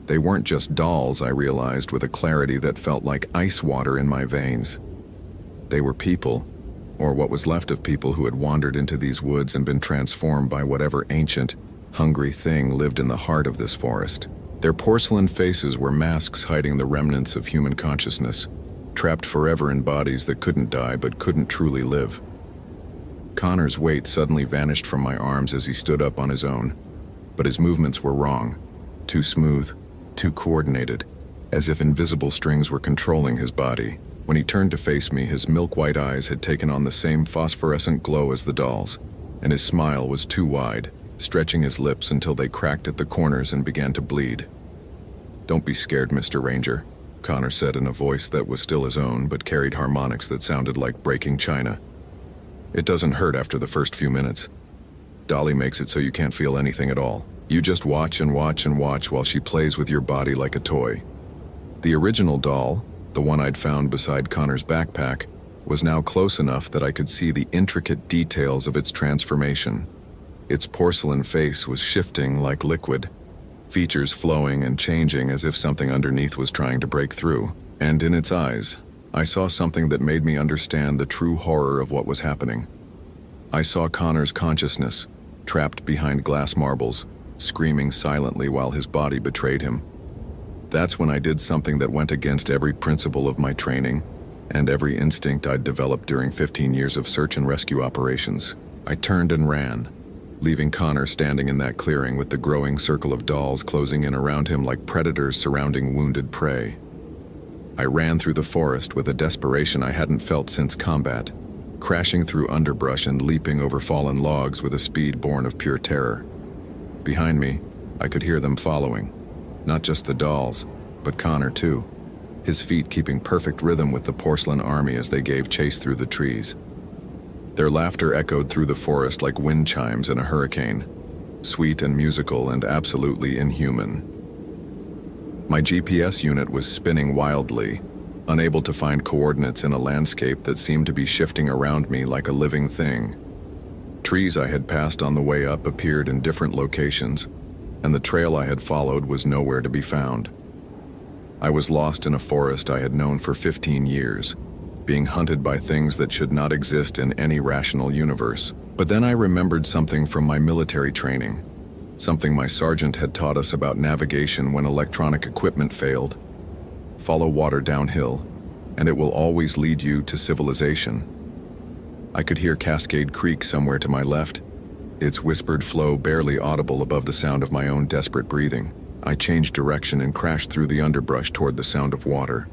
They weren't just dolls, I realized with a clarity that felt like ice water in my veins. They were people, or what was left of people who had wandered into these woods and been transformed by whatever ancient, hungry thing lived in the heart of this forest. Their porcelain faces were masks hiding the remnants of human consciousness, trapped forever in bodies that couldn't die but couldn't truly live. Connor's weight suddenly vanished from my arms as he stood up on his own, but his movements were wrong, too smooth, too coordinated, as if invisible strings were controlling his body. When he turned to face me, his milk-white eyes had taken on the same phosphorescent glow as the doll's, and his smile was too wide, stretching his lips until they cracked at the corners and began to bleed. "Don't be scared, Mr. Ranger," Connor said in a voice that was still his own but carried harmonics that sounded like breaking china. "It doesn't hurt after the first few minutes. Dolly makes it so you can't feel anything at all. You just watch and watch and watch while she plays with your body like a toy." The original doll, the one I'd found beside Connor's backpack, was now close enough that I could see the intricate details of its transformation. Its porcelain face was shifting like liquid, features flowing and changing as if something underneath was trying to break through. And in its eyes, I saw something that made me understand the true horror of what was happening. I saw Connor's consciousness, trapped behind glass marbles, screaming silently while his body betrayed him. That's when I did something that went against every principle of my training and every instinct I'd developed during 15 years of search and rescue operations. I turned and ran, leaving Connor standing in that clearing with the growing circle of dolls closing in around him like predators surrounding wounded prey. I ran through the forest with a desperation I hadn't felt since combat, crashing through underbrush and leaping over fallen logs with a speed born of pure terror. Behind me, I could hear them following, not just the dolls, but Connor too, his feet keeping perfect rhythm with the porcelain army as they gave chase through the trees. Their laughter echoed through the forest like wind chimes in a hurricane, sweet and musical and absolutely inhuman. My GPS unit was spinning wildly, unable to find coordinates in a landscape that seemed to be shifting around me like a living thing. Trees I had passed on the way up appeared in different locations, and the trail I had followed was nowhere to be found. I was lost in a forest I had known for 15 years, being hunted by things that should not exist in any rational universe. But then I remembered something from my military training, something my sergeant had taught us about navigation when electronic equipment failed. Follow water downhill, and it will always lead you to civilization. I could hear Cascade Creek somewhere to my left, its whispered flow barely audible above the sound of my own desperate breathing. I changed direction and crashed through the underbrush toward the sound of water,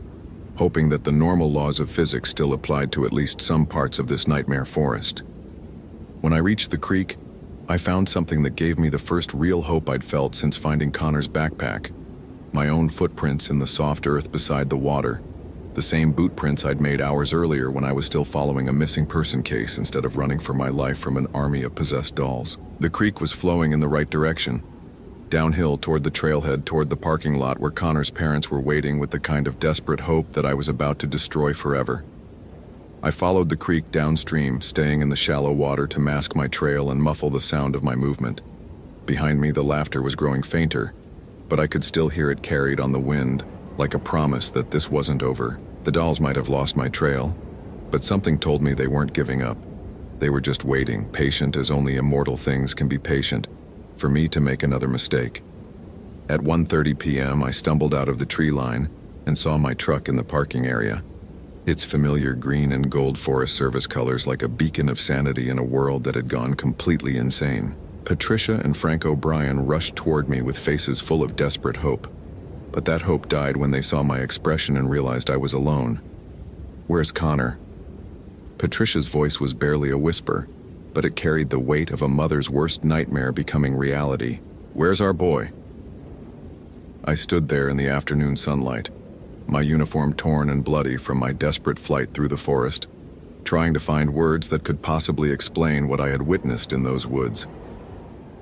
hoping that the normal laws of physics still applied to at least some parts of this nightmare forest. When I reached the creek, I found something that gave me the first real hope I'd felt since finding Connor's backpack. My own footprints in the soft earth beside the water, the same boot prints I'd made hours earlier when I was still following a missing person case instead of running for my life from an army of possessed dolls. The creek was flowing in the right direction, downhill toward the trailhead toward the parking lot where Connor's parents were waiting with the kind of desperate hope that I was about to destroy forever. I followed the creek downstream, staying in the shallow water to mask my trail and muffle the sound of my movement. Behind me, the laughter was growing fainter, but I could still hear it carried on the wind, like a promise that this wasn't over. The dolls might have lost my trail, but something told me they weren't giving up. They were just waiting, patient as only immortal things can be patient, for me to make another mistake. At 1:30 p.m., I stumbled out of the tree line and saw my truck in the parking area. Its familiar green and gold Forest Service colors like a beacon of sanity in a world that had gone completely insane. Patricia and Frank O'Brien rushed toward me with faces full of desperate hope. But that hope died when they saw my expression and realized I was alone. "Where's Connor?" Patricia's voice was barely a whisper, but it carried the weight of a mother's worst nightmare becoming reality. "Where's our boy?" I stood there in the afternoon sunlight, my uniform torn and bloody from my desperate flight through the forest, trying to find words that could possibly explain what I had witnessed in those woods.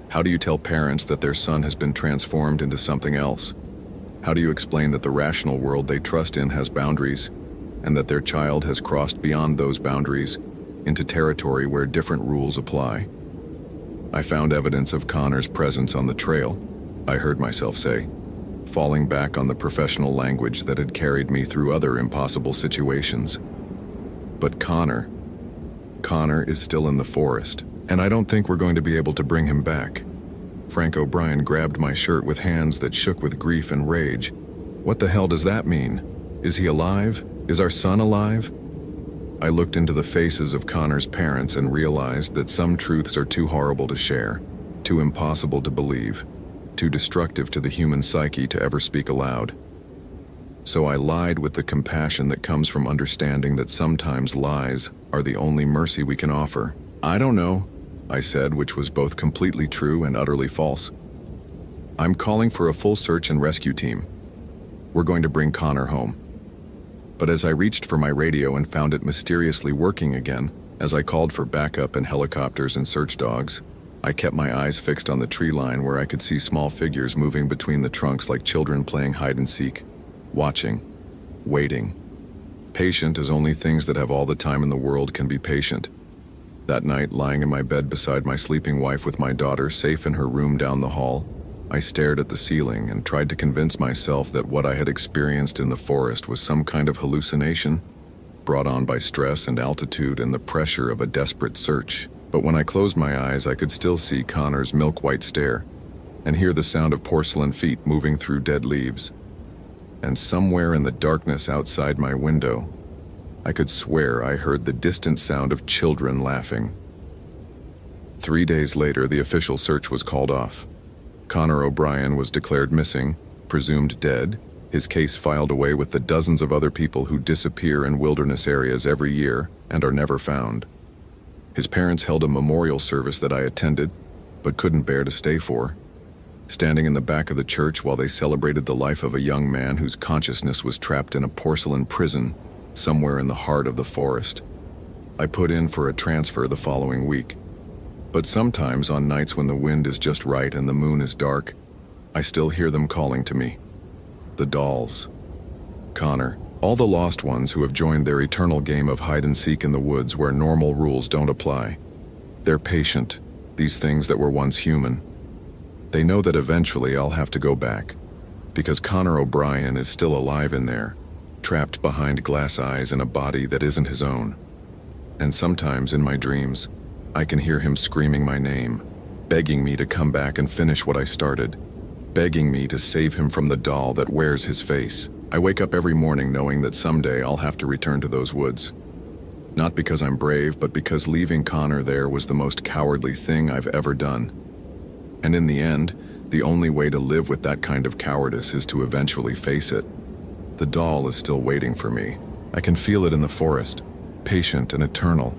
How do you tell parents that their son has been transformed into something else? How do you explain that the rational world they trust in has boundaries, and that their child has crossed beyond those boundaries into territory where different rules apply? I found evidence of Connor's presence on the trail, I heard myself say, falling back on the professional language that had carried me through other impossible situations. But Connor is still in the forest, and I don't think we're going to be able to bring him back. Frank O'Brien grabbed my shirt with hands that shook with grief and rage. "What the hell does that mean? Is he alive? Is our son alive?" I looked into the faces of Connor's parents and realized that some truths are too horrible to share, too impossible to believe, too destructive to the human psyche to ever speak aloud. So I lied with the compassion that comes from understanding that sometimes lies are the only mercy we can offer. "I don't know," I said, which was both completely true and utterly false. "I'm calling for a full search and rescue team. We're going to bring Connor home." But as I reached for my radio and found it mysteriously working again, as I called for backup and helicopters and search dogs, I kept my eyes fixed on the tree line where I could see small figures moving between the trunks like children playing hide and seek, watching, waiting. Patient as only things that have all the time in the world can be patient. That night, lying in my bed beside my sleeping wife with my daughter safe in her room down the hall, I stared at the ceiling and tried to convince myself that what I had experienced in the forest was some kind of hallucination, brought on by stress and altitude and the pressure of a desperate search. But when I closed my eyes, I could still see Connor's milk-white stare and hear the sound of porcelain feet moving through dead leaves. And somewhere in the darkness outside my window, I could swear I heard the distant sound of children laughing. 3 days later, the official search was called off. Connor O'Brien was declared missing, presumed dead, his case filed away with the dozens of other people who disappear in wilderness areas every year and are never found. His parents held a memorial service that I attended, but couldn't bear to stay for, standing in the back of the church while they celebrated the life of a young man whose consciousness was trapped in a porcelain prison somewhere in the heart of the forest. I put in for a transfer the following week, but sometimes on nights when the wind is just right and the moon is dark, I still hear them calling to me. The dolls. Connor. All the lost ones who have joined their eternal game of hide and seek in the woods where normal rules don't apply. They're patient, these things that were once human. They know that eventually I'll have to go back, because Connor O'Brien is still alive in there, trapped behind glass eyes in a body that isn't his own. And sometimes in my dreams, I can hear him screaming my name, begging me to come back and finish what I started, begging me to save him from the doll that wears his face. I wake up every morning knowing that someday I'll have to return to those woods. Not because I'm brave, but because leaving Connor there was the most cowardly thing I've ever done. And in the end, the only way to live with that kind of cowardice is to eventually face it. The doll is still waiting for me. I can feel it in the forest, patient and eternal,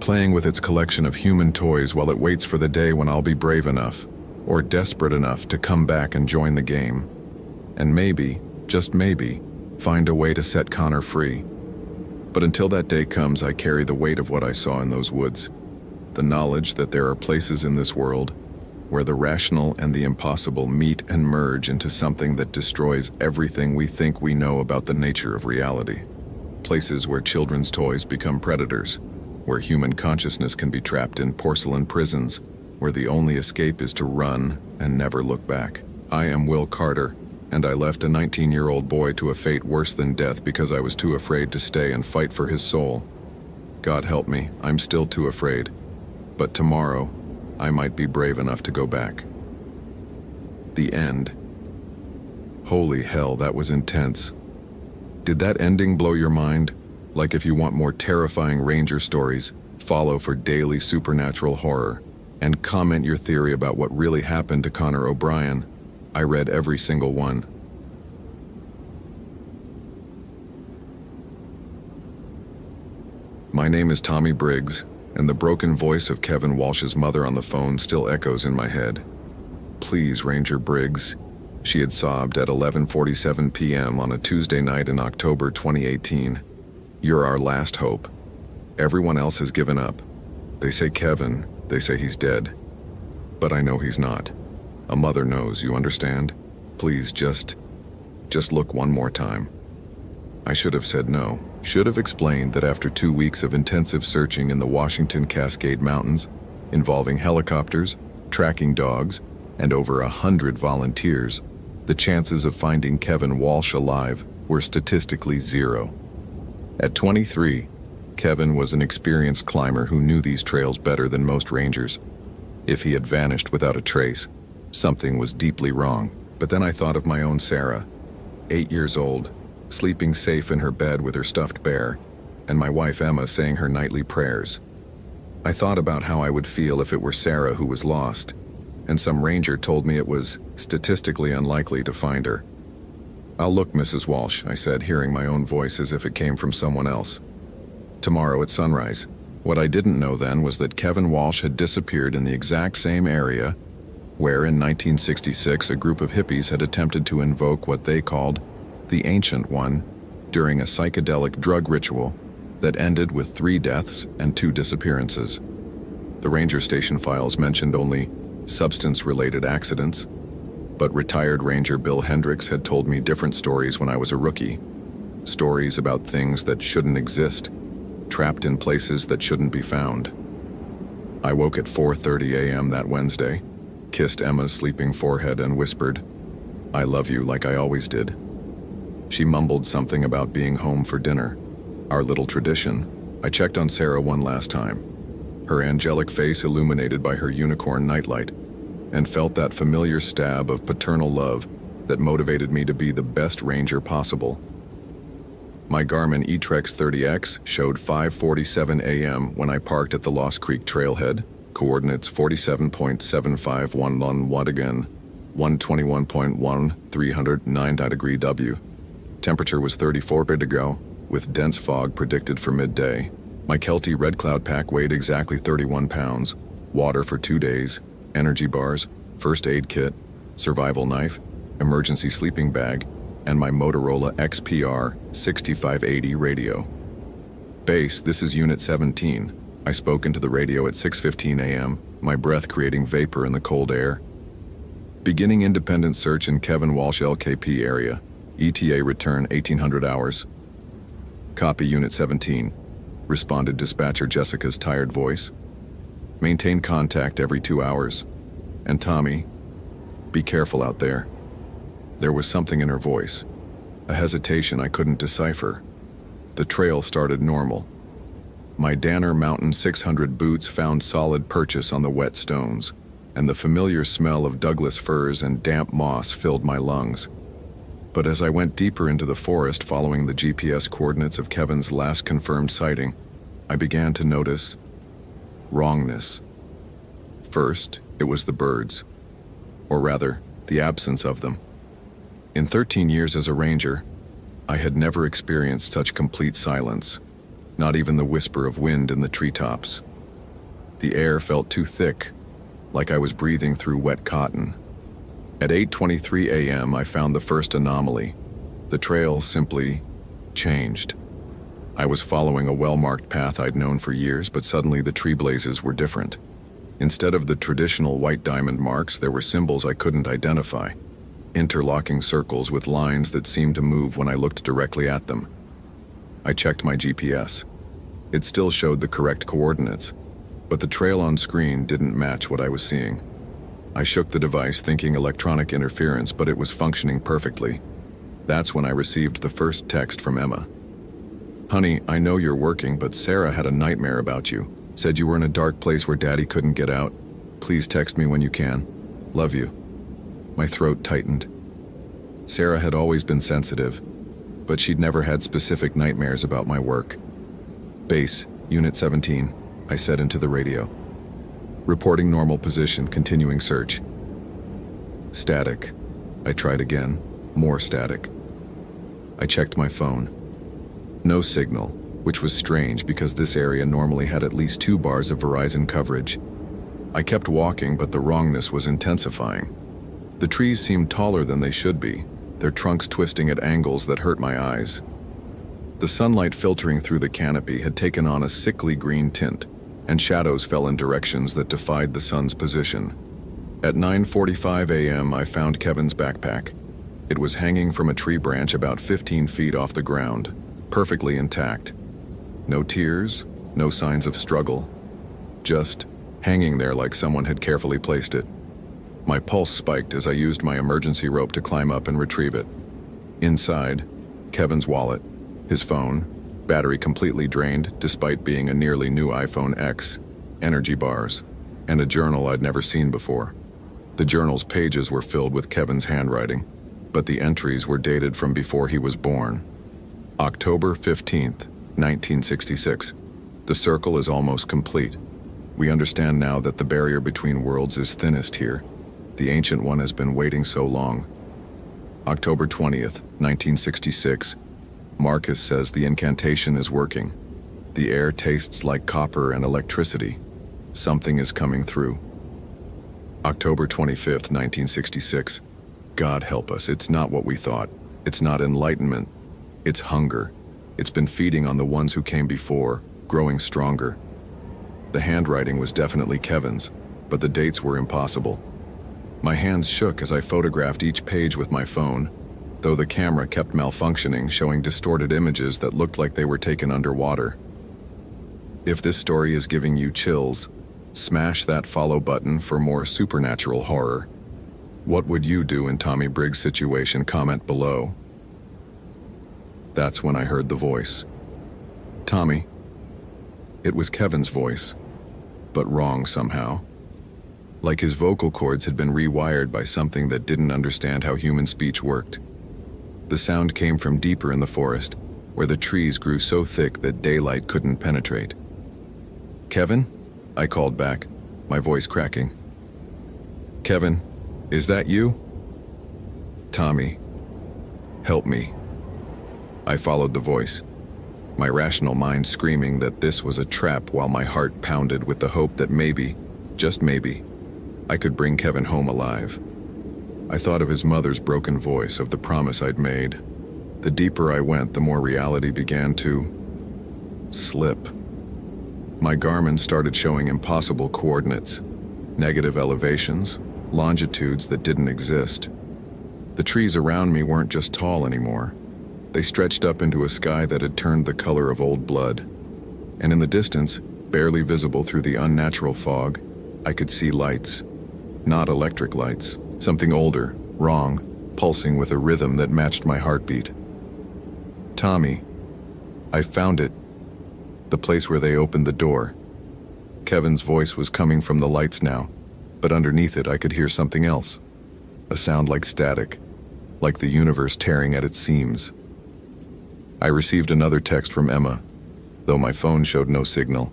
playing with its collection of human toys while it waits for the day when I'll be brave enough, or desperate enough to come back and join the game. And maybe, just maybe, find a way to set Connor free. But until that day comes, I carry the weight of what I saw in those woods. The knowledge that there are places in this world where the rational and the impossible meet and merge into something that destroys everything we think we know about the nature of reality. Places where children's toys become predators, where human consciousness can be trapped in porcelain prisons, where the only escape is to run and never look back. I am Will Carter, and I left a 19-year-old boy to a fate worse than death because I was too afraid to stay and fight for his soul. God help me, I'm still too afraid. But tomorrow, I might be brave enough to go back. The end. Holy hell, that was intense. Did that ending blow your mind? Like if you want more terrifying Ranger stories, follow for daily supernatural horror, and comment your theory about what really happened to Connor O'Brien. I read every single one. My name is Tommy Briggs, and the broken voice of Kevin Walsh's mother on the phone still echoes in my head. Please, Ranger Briggs, she had sobbed at 11:47 p.m. on a Tuesday night in October 2018. You're our last hope. Everyone else has given up. They say Kevin, they say he's dead. But I know he's not. A mother knows, you understand? Please, just look one more time. I should have said no. Should have explained that after 2 weeks of intensive searching in the Washington Cascade Mountains, involving helicopters, tracking dogs, and over 100 volunteers, the chances of finding Kevin Walsh alive were statistically 0. At 23, Kevin was an experienced climber who knew these trails better than most rangers. If he had vanished without a trace, something was deeply wrong. But then I thought of my own Sarah, 8 years old, sleeping safe in her bed with her stuffed bear, and my wife Emma saying her nightly prayers. I thought about how I would feel if it were Sarah who was lost, and some ranger told me it was statistically unlikely to find her. I'll look, Mrs. Walsh, I said, hearing my own voice as if it came from someone else. Tomorrow at sunrise. What I didn't know then was that Kevin Walsh had disappeared in the exact same area where in 1966 a group of hippies had attempted to invoke what they called the Ancient One during a psychedelic drug ritual that ended with 3 deaths and 2 disappearances. The ranger station files mentioned only substance-related accidents, but retired Ranger Bill Hendricks had told me different stories when I was a rookie. Stories about things that shouldn't exist, trapped in places that shouldn't be found. I woke at 4:30 a.m. that Wednesday, kissed Emma's sleeping forehead and whispered, "I love you," like I always did. She mumbled something about being home for dinner. Our little tradition. I checked on Sarah one last time, her angelic face illuminated by her unicorn nightlight, and felt that familiar stab of paternal love that motivated me to be the best ranger possible. My Garmin eTrex 30X showed 5:47 a.m. when I parked at the Lost Creek trailhead, coordinates 47.751 on Wadigan, 121.1, 309 W. Temperature was 34 degree, with dense fog predicted for midday. My Kelty Red Cloud pack weighed exactly 31 pounds, water for 2 days, energy bars, first aid kit, survival knife, emergency sleeping bag, and my Motorola XPR 6580 radio. Base, this is Unit 17. I spoke into the radio at 6:15 a.m., my breath creating vapor in the cold air. Beginning independent search in Kevin Walsh LKP area. ETA return 1800 hours. Copy Unit 17, responded dispatcher Jessica's tired voice. Maintain contact every 2 hours. And Tommy, be careful out there. There was something in her voice, a hesitation I couldn't decipher. The trail started normal. My Danner Mountain 600 boots found solid purchase on the wet stones, and the familiar smell of Douglas firs and damp moss filled my lungs. But as I went deeper into the forest following the GPS coordinates of Kevin's last confirmed sighting, I began to notice wrongness. First, it was the birds, or rather, the absence of them. In 13 years as a ranger, I had never experienced such complete silence, not even the whisper of wind in the treetops. The air felt too thick, like I was breathing through wet cotton. At 8:23 a.m., I found the first anomaly. The trail simply changed. I was following a well-marked path I'd known for years, but suddenly the tree blazes were different. Instead of the traditional white diamond marks, there were symbols I couldn't identify. Interlocking circles with lines that seemed to move when I looked directly at them. I checked my GPS. It still showed the correct coordinates, but the trail on screen didn't match what I was seeing. I shook the device thinking electronic interference, but it was functioning perfectly. That's when I received the first text from Emma. "Honey, I know you're working, but Sarah had a nightmare about you. Said you were in a dark place where Daddy couldn't get out. Please text me when you can. Love you." My throat tightened. Sarah had always been sensitive, but she'd never had specific nightmares about my work. "Base, Unit 17, I said into the radio. "Reporting normal position, continuing search." Static. I tried again. More static. I checked my phone. No signal, which was strange because this area normally had at least 2 bars of Verizon coverage. I kept walking, but the wrongness was intensifying. The trees seemed taller than they should be, their trunks twisting at angles that hurt my eyes. The sunlight filtering through the canopy had taken on a sickly green tint, and shadows fell in directions that defied the sun's position. At 9:45 a.m., I found Kevin's backpack. It was hanging from a tree branch about 15 feet off the ground, perfectly intact. No tears, no signs of struggle, just hanging there like someone had carefully placed it. My pulse spiked as I used my emergency rope to climb up and retrieve it. Inside, Kevin's wallet, his phone, battery completely drained despite being a nearly new iPhone X, energy bars, and a journal I'd never seen before. The journal's pages were filled with Kevin's handwriting, but the entries were dated from before he was born. October 15th, 1966. The circle is almost complete. We understand now that the barrier between worlds is thinnest here. The ancient one has been waiting so long. October 20th, 1966. Marcus says the incantation is working. The air tastes like copper and electricity. Something is coming through. October 25th, 1966. God help us, it's not what we thought. It's not enlightenment. It's hunger. It's been feeding on the ones who came before, growing stronger. The handwriting was definitely Kevin's, but the dates were impossible. My hands shook as I photographed each page with my phone, though the camera kept malfunctioning, showing distorted images that looked like they were taken underwater. If this story is giving you chills, smash that follow button for more supernatural horror. What would you do in Tommy Briggs' situation? Comment below. That's when I heard the voice. Tommy. It was Kevin's voice, but wrong somehow. Like his vocal cords had been rewired by something that didn't understand how human speech worked. The sound came from deeper in the forest, where the trees grew so thick that daylight couldn't penetrate. "Kevin?" I called back, my voice cracking. "Kevin, is that you?" "Tommy, help me." I followed the voice, my rational mind screaming that this was a trap while my heart pounded with the hope that maybe, just maybe, I could bring Kevin home alive. I thought of his mother's broken voice, of the promise I'd made. The deeper I went, the more reality began to slip. My Garmin started showing impossible coordinates, negative elevations, longitudes that didn't exist. The trees around me weren't just tall anymore. They stretched up into a sky that had turned the color of old blood. And in the distance, barely visible through the unnatural fog, I could see lights. Not electric lights, something older, wrong, pulsing with a rhythm that matched my heartbeat. "Tommy, I found it. The place where they opened the door." Kevin's voice was coming from the lights now, but underneath it I could hear something else. A sound like static, like the universe tearing at its seams. I received another text from Emma, though my phone showed no signal.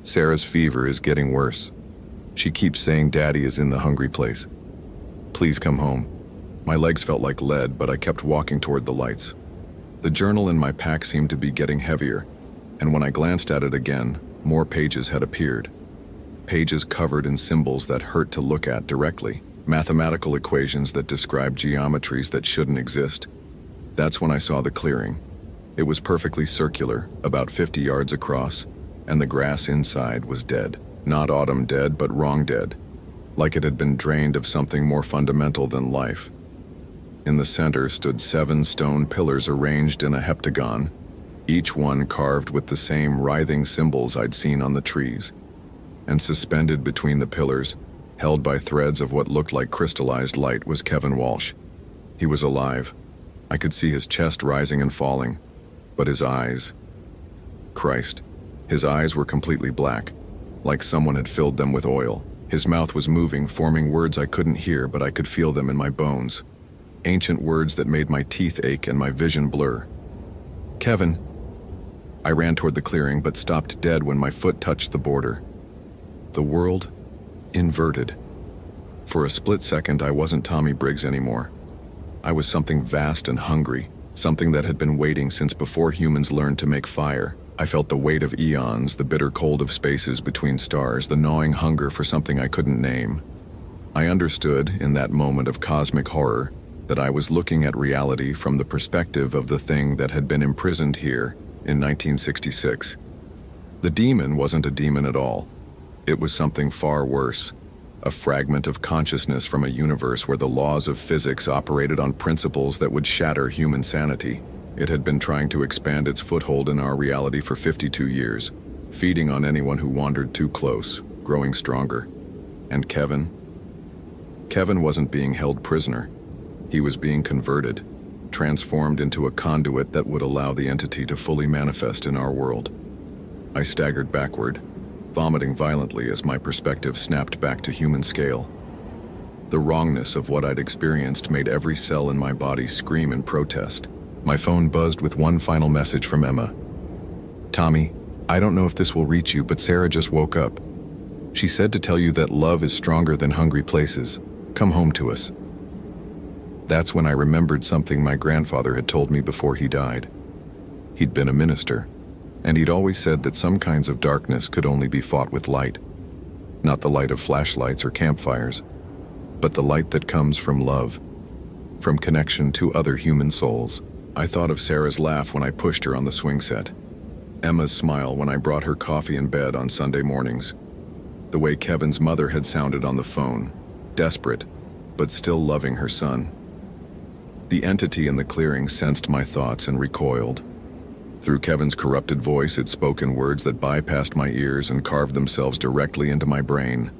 "Sarah's fever is getting worse. She keeps saying Daddy is in the hungry place. Please come home." My legs felt like lead, but I kept walking toward the lights. The journal in my pack seemed to be getting heavier, and when I glanced at it again, more pages had appeared. Pages covered in symbols that hurt to look at directly, mathematical equations that described geometries that shouldn't exist. That's when I saw the clearing. It was perfectly circular, about 50 yards across, and the grass inside was dead. Not autumn dead, but wrong dead, like it had been drained of something more fundamental than life. In the center stood 7 stone pillars arranged in a heptagon, each one carved with the same writhing symbols I'd seen on the trees. And suspended between the pillars, held by threads of what looked like crystallized light, was Kevin Walsh. He was alive. I could see his chest rising and falling, but his eyes... Christ, his eyes were completely black, like someone had filled them with oil. His mouth was moving, forming words I couldn't hear, but I could feel them in my bones. ancient words that made my teeth ache and my vision blur. "Kevin." I ran toward the clearing, but stopped dead when my foot touched the border. The world inverted. For a split second, I wasn't Tommy Briggs anymore. I was something vast and hungry, something that had been waiting since before humans learned to make fire. I felt the weight of eons, the bitter cold of spaces between stars, the gnawing hunger for something I couldn't name. I understood, in that moment of cosmic horror, that I was looking at reality from the perspective of the thing that had been imprisoned here in 1966. The demon wasn't a demon at all. It was something far worse, a fragment of consciousness from a universe where the laws of physics operated on principles that would shatter human sanity. It had been trying to expand its foothold in our reality for 52 years, feeding on anyone who wandered too close, growing stronger. And Kevin? Kevin wasn't being held prisoner. He was being converted, transformed into a conduit that would allow the entity to fully manifest in our world. I staggered backward, vomiting violently as my perspective snapped back to human scale. The wrongness of what I'd experienced made every cell in my body scream in protest. My phone buzzed with one final message from Emma. "Tommy, I don't know if this will reach you, but Sarah just woke up. She said to tell you that love is stronger than hungry places. Come home to us." That's when I remembered something my grandfather had told me before he died. He'd been a minister, and he'd always said that some kinds of darkness could only be fought with light. Not the light of flashlights or campfires, but the light that comes from love, from connection to other human souls. I thought of Sarah's laugh when I pushed her on the swing set, Emma's smile when I brought her coffee in bed on Sunday mornings, the way Kevin's mother had sounded on the phone, desperate, but still loving her son. The entity in the clearing sensed my thoughts and recoiled. Through Kevin's corrupted voice, it spoke in words that bypassed my ears and carved themselves directly into my brain.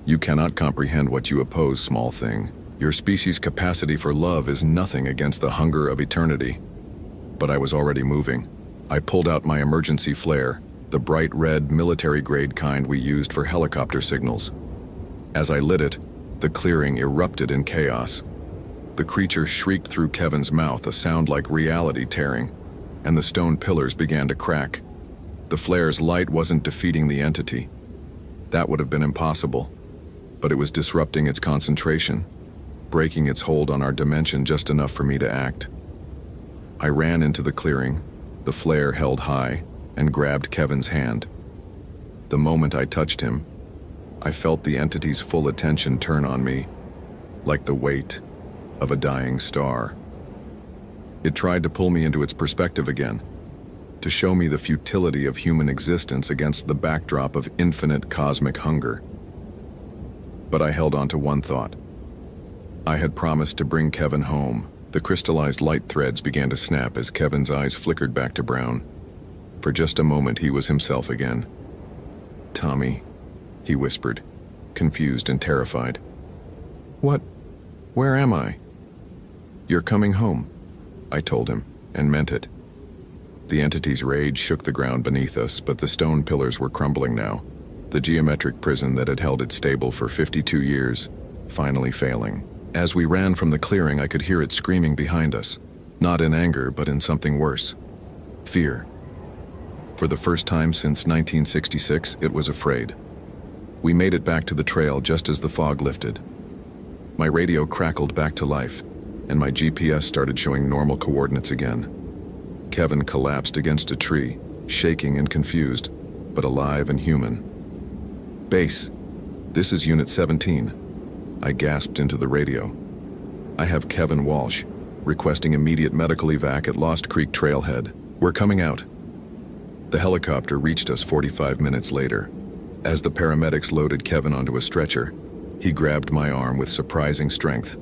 "You cannot comprehend what you oppose, small thing. Your species' capacity for love is nothing against the hunger of eternity." But I was already moving. I pulled out my emergency flare, the bright red military-grade kind we used for helicopter signals. As I lit it, the clearing erupted in chaos. The creature shrieked through Kevin's mouth, a sound like reality tearing, and the stone pillars began to crack. The flare's light wasn't defeating the entity. That would have been impossible, but it was disrupting its concentration, breaking its hold on our dimension just enough for me to act. I ran into the clearing, the flare held high, and grabbed Kevin's hand. The moment I touched him, I felt the entity's full attention turn on me, like the weight of a dying star. It tried to pull me into its perspective again, to show me the futility of human existence against the backdrop of infinite cosmic hunger. But I held on to one thought. I had promised to bring Kevin home. The crystallized light threads began to snap as Kevin's eyes flickered back to brown. For just a moment, he was himself again. "Tommy," he whispered, confused and terrified. "What? Where am I?" "You're coming home," I told him, and meant it. The entity's rage shook the ground beneath us, but the stone pillars were crumbling now, the geometric prison that had held it stable for 52 years, finally failing. As we ran from the clearing, I could hear it screaming behind us, not in anger, but in something worse. Fear. For the first time since 1966, it was afraid. We made it back to the trail just as the fog lifted. My radio crackled back to life, and my GPS started showing normal coordinates again. Kevin collapsed against a tree, shaking and confused, but alive and human. "Base, this is Unit 17. I gasped into the radio. "I have Kevin Walsh, requesting immediate medical evac at Lost Creek Trailhead. We're coming out." The helicopter reached us 45 minutes later. As the paramedics loaded Kevin onto a stretcher, he grabbed my arm with surprising strength.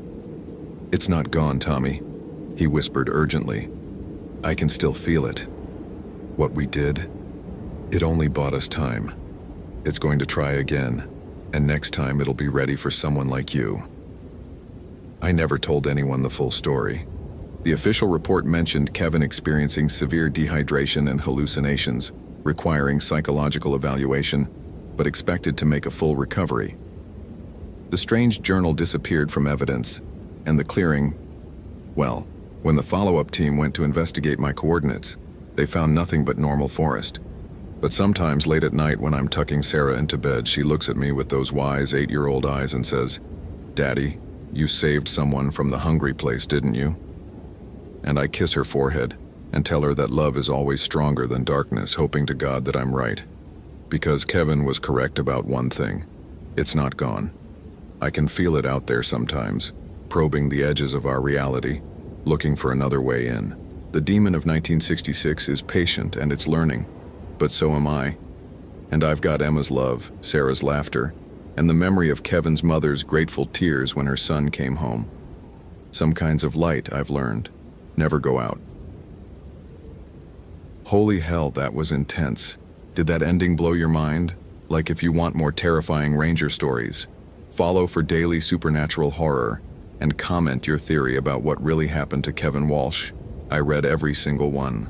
"It's not gone, Tommy," he whispered urgently. "I can still feel it. What we did, it only bought us time. It's going to try again, and next time it'll be ready for someone like you." I never told anyone the full story. The official report mentioned Kevin experiencing severe dehydration and hallucinations, requiring psychological evaluation, but expected to make a full recovery. The strange journal disappeared from evidence, and the clearing Well, when the follow-up team went to investigate my coordinates, they found nothing but normal forest. But sometimes late at night when I'm tucking Sarah into bed, she looks at me with those wise 8-year-old eyes and says, "Daddy, you saved someone from the hungry place, didn't you?" And I kiss her forehead and tell her that love is always stronger than darkness, hoping to God that I'm right. Because Kevin was correct about one thing. It's not gone. I can feel it out there sometimes, probing the edges of our reality, looking for another way in. The demon of 1966 is patient and it's learning, but so am I. And I've got Emma's love, Sarah's laughter, and the memory of Kevin's mother's grateful tears when her son came home. Some kinds of light, I've learned, never go out. Holy hell, that was intense. Did that ending blow your mind? Like, if you want more terrifying Ranger stories, follow for daily supernatural horror and comment your theory about what really happened to Kevin Walsh. I read every single one.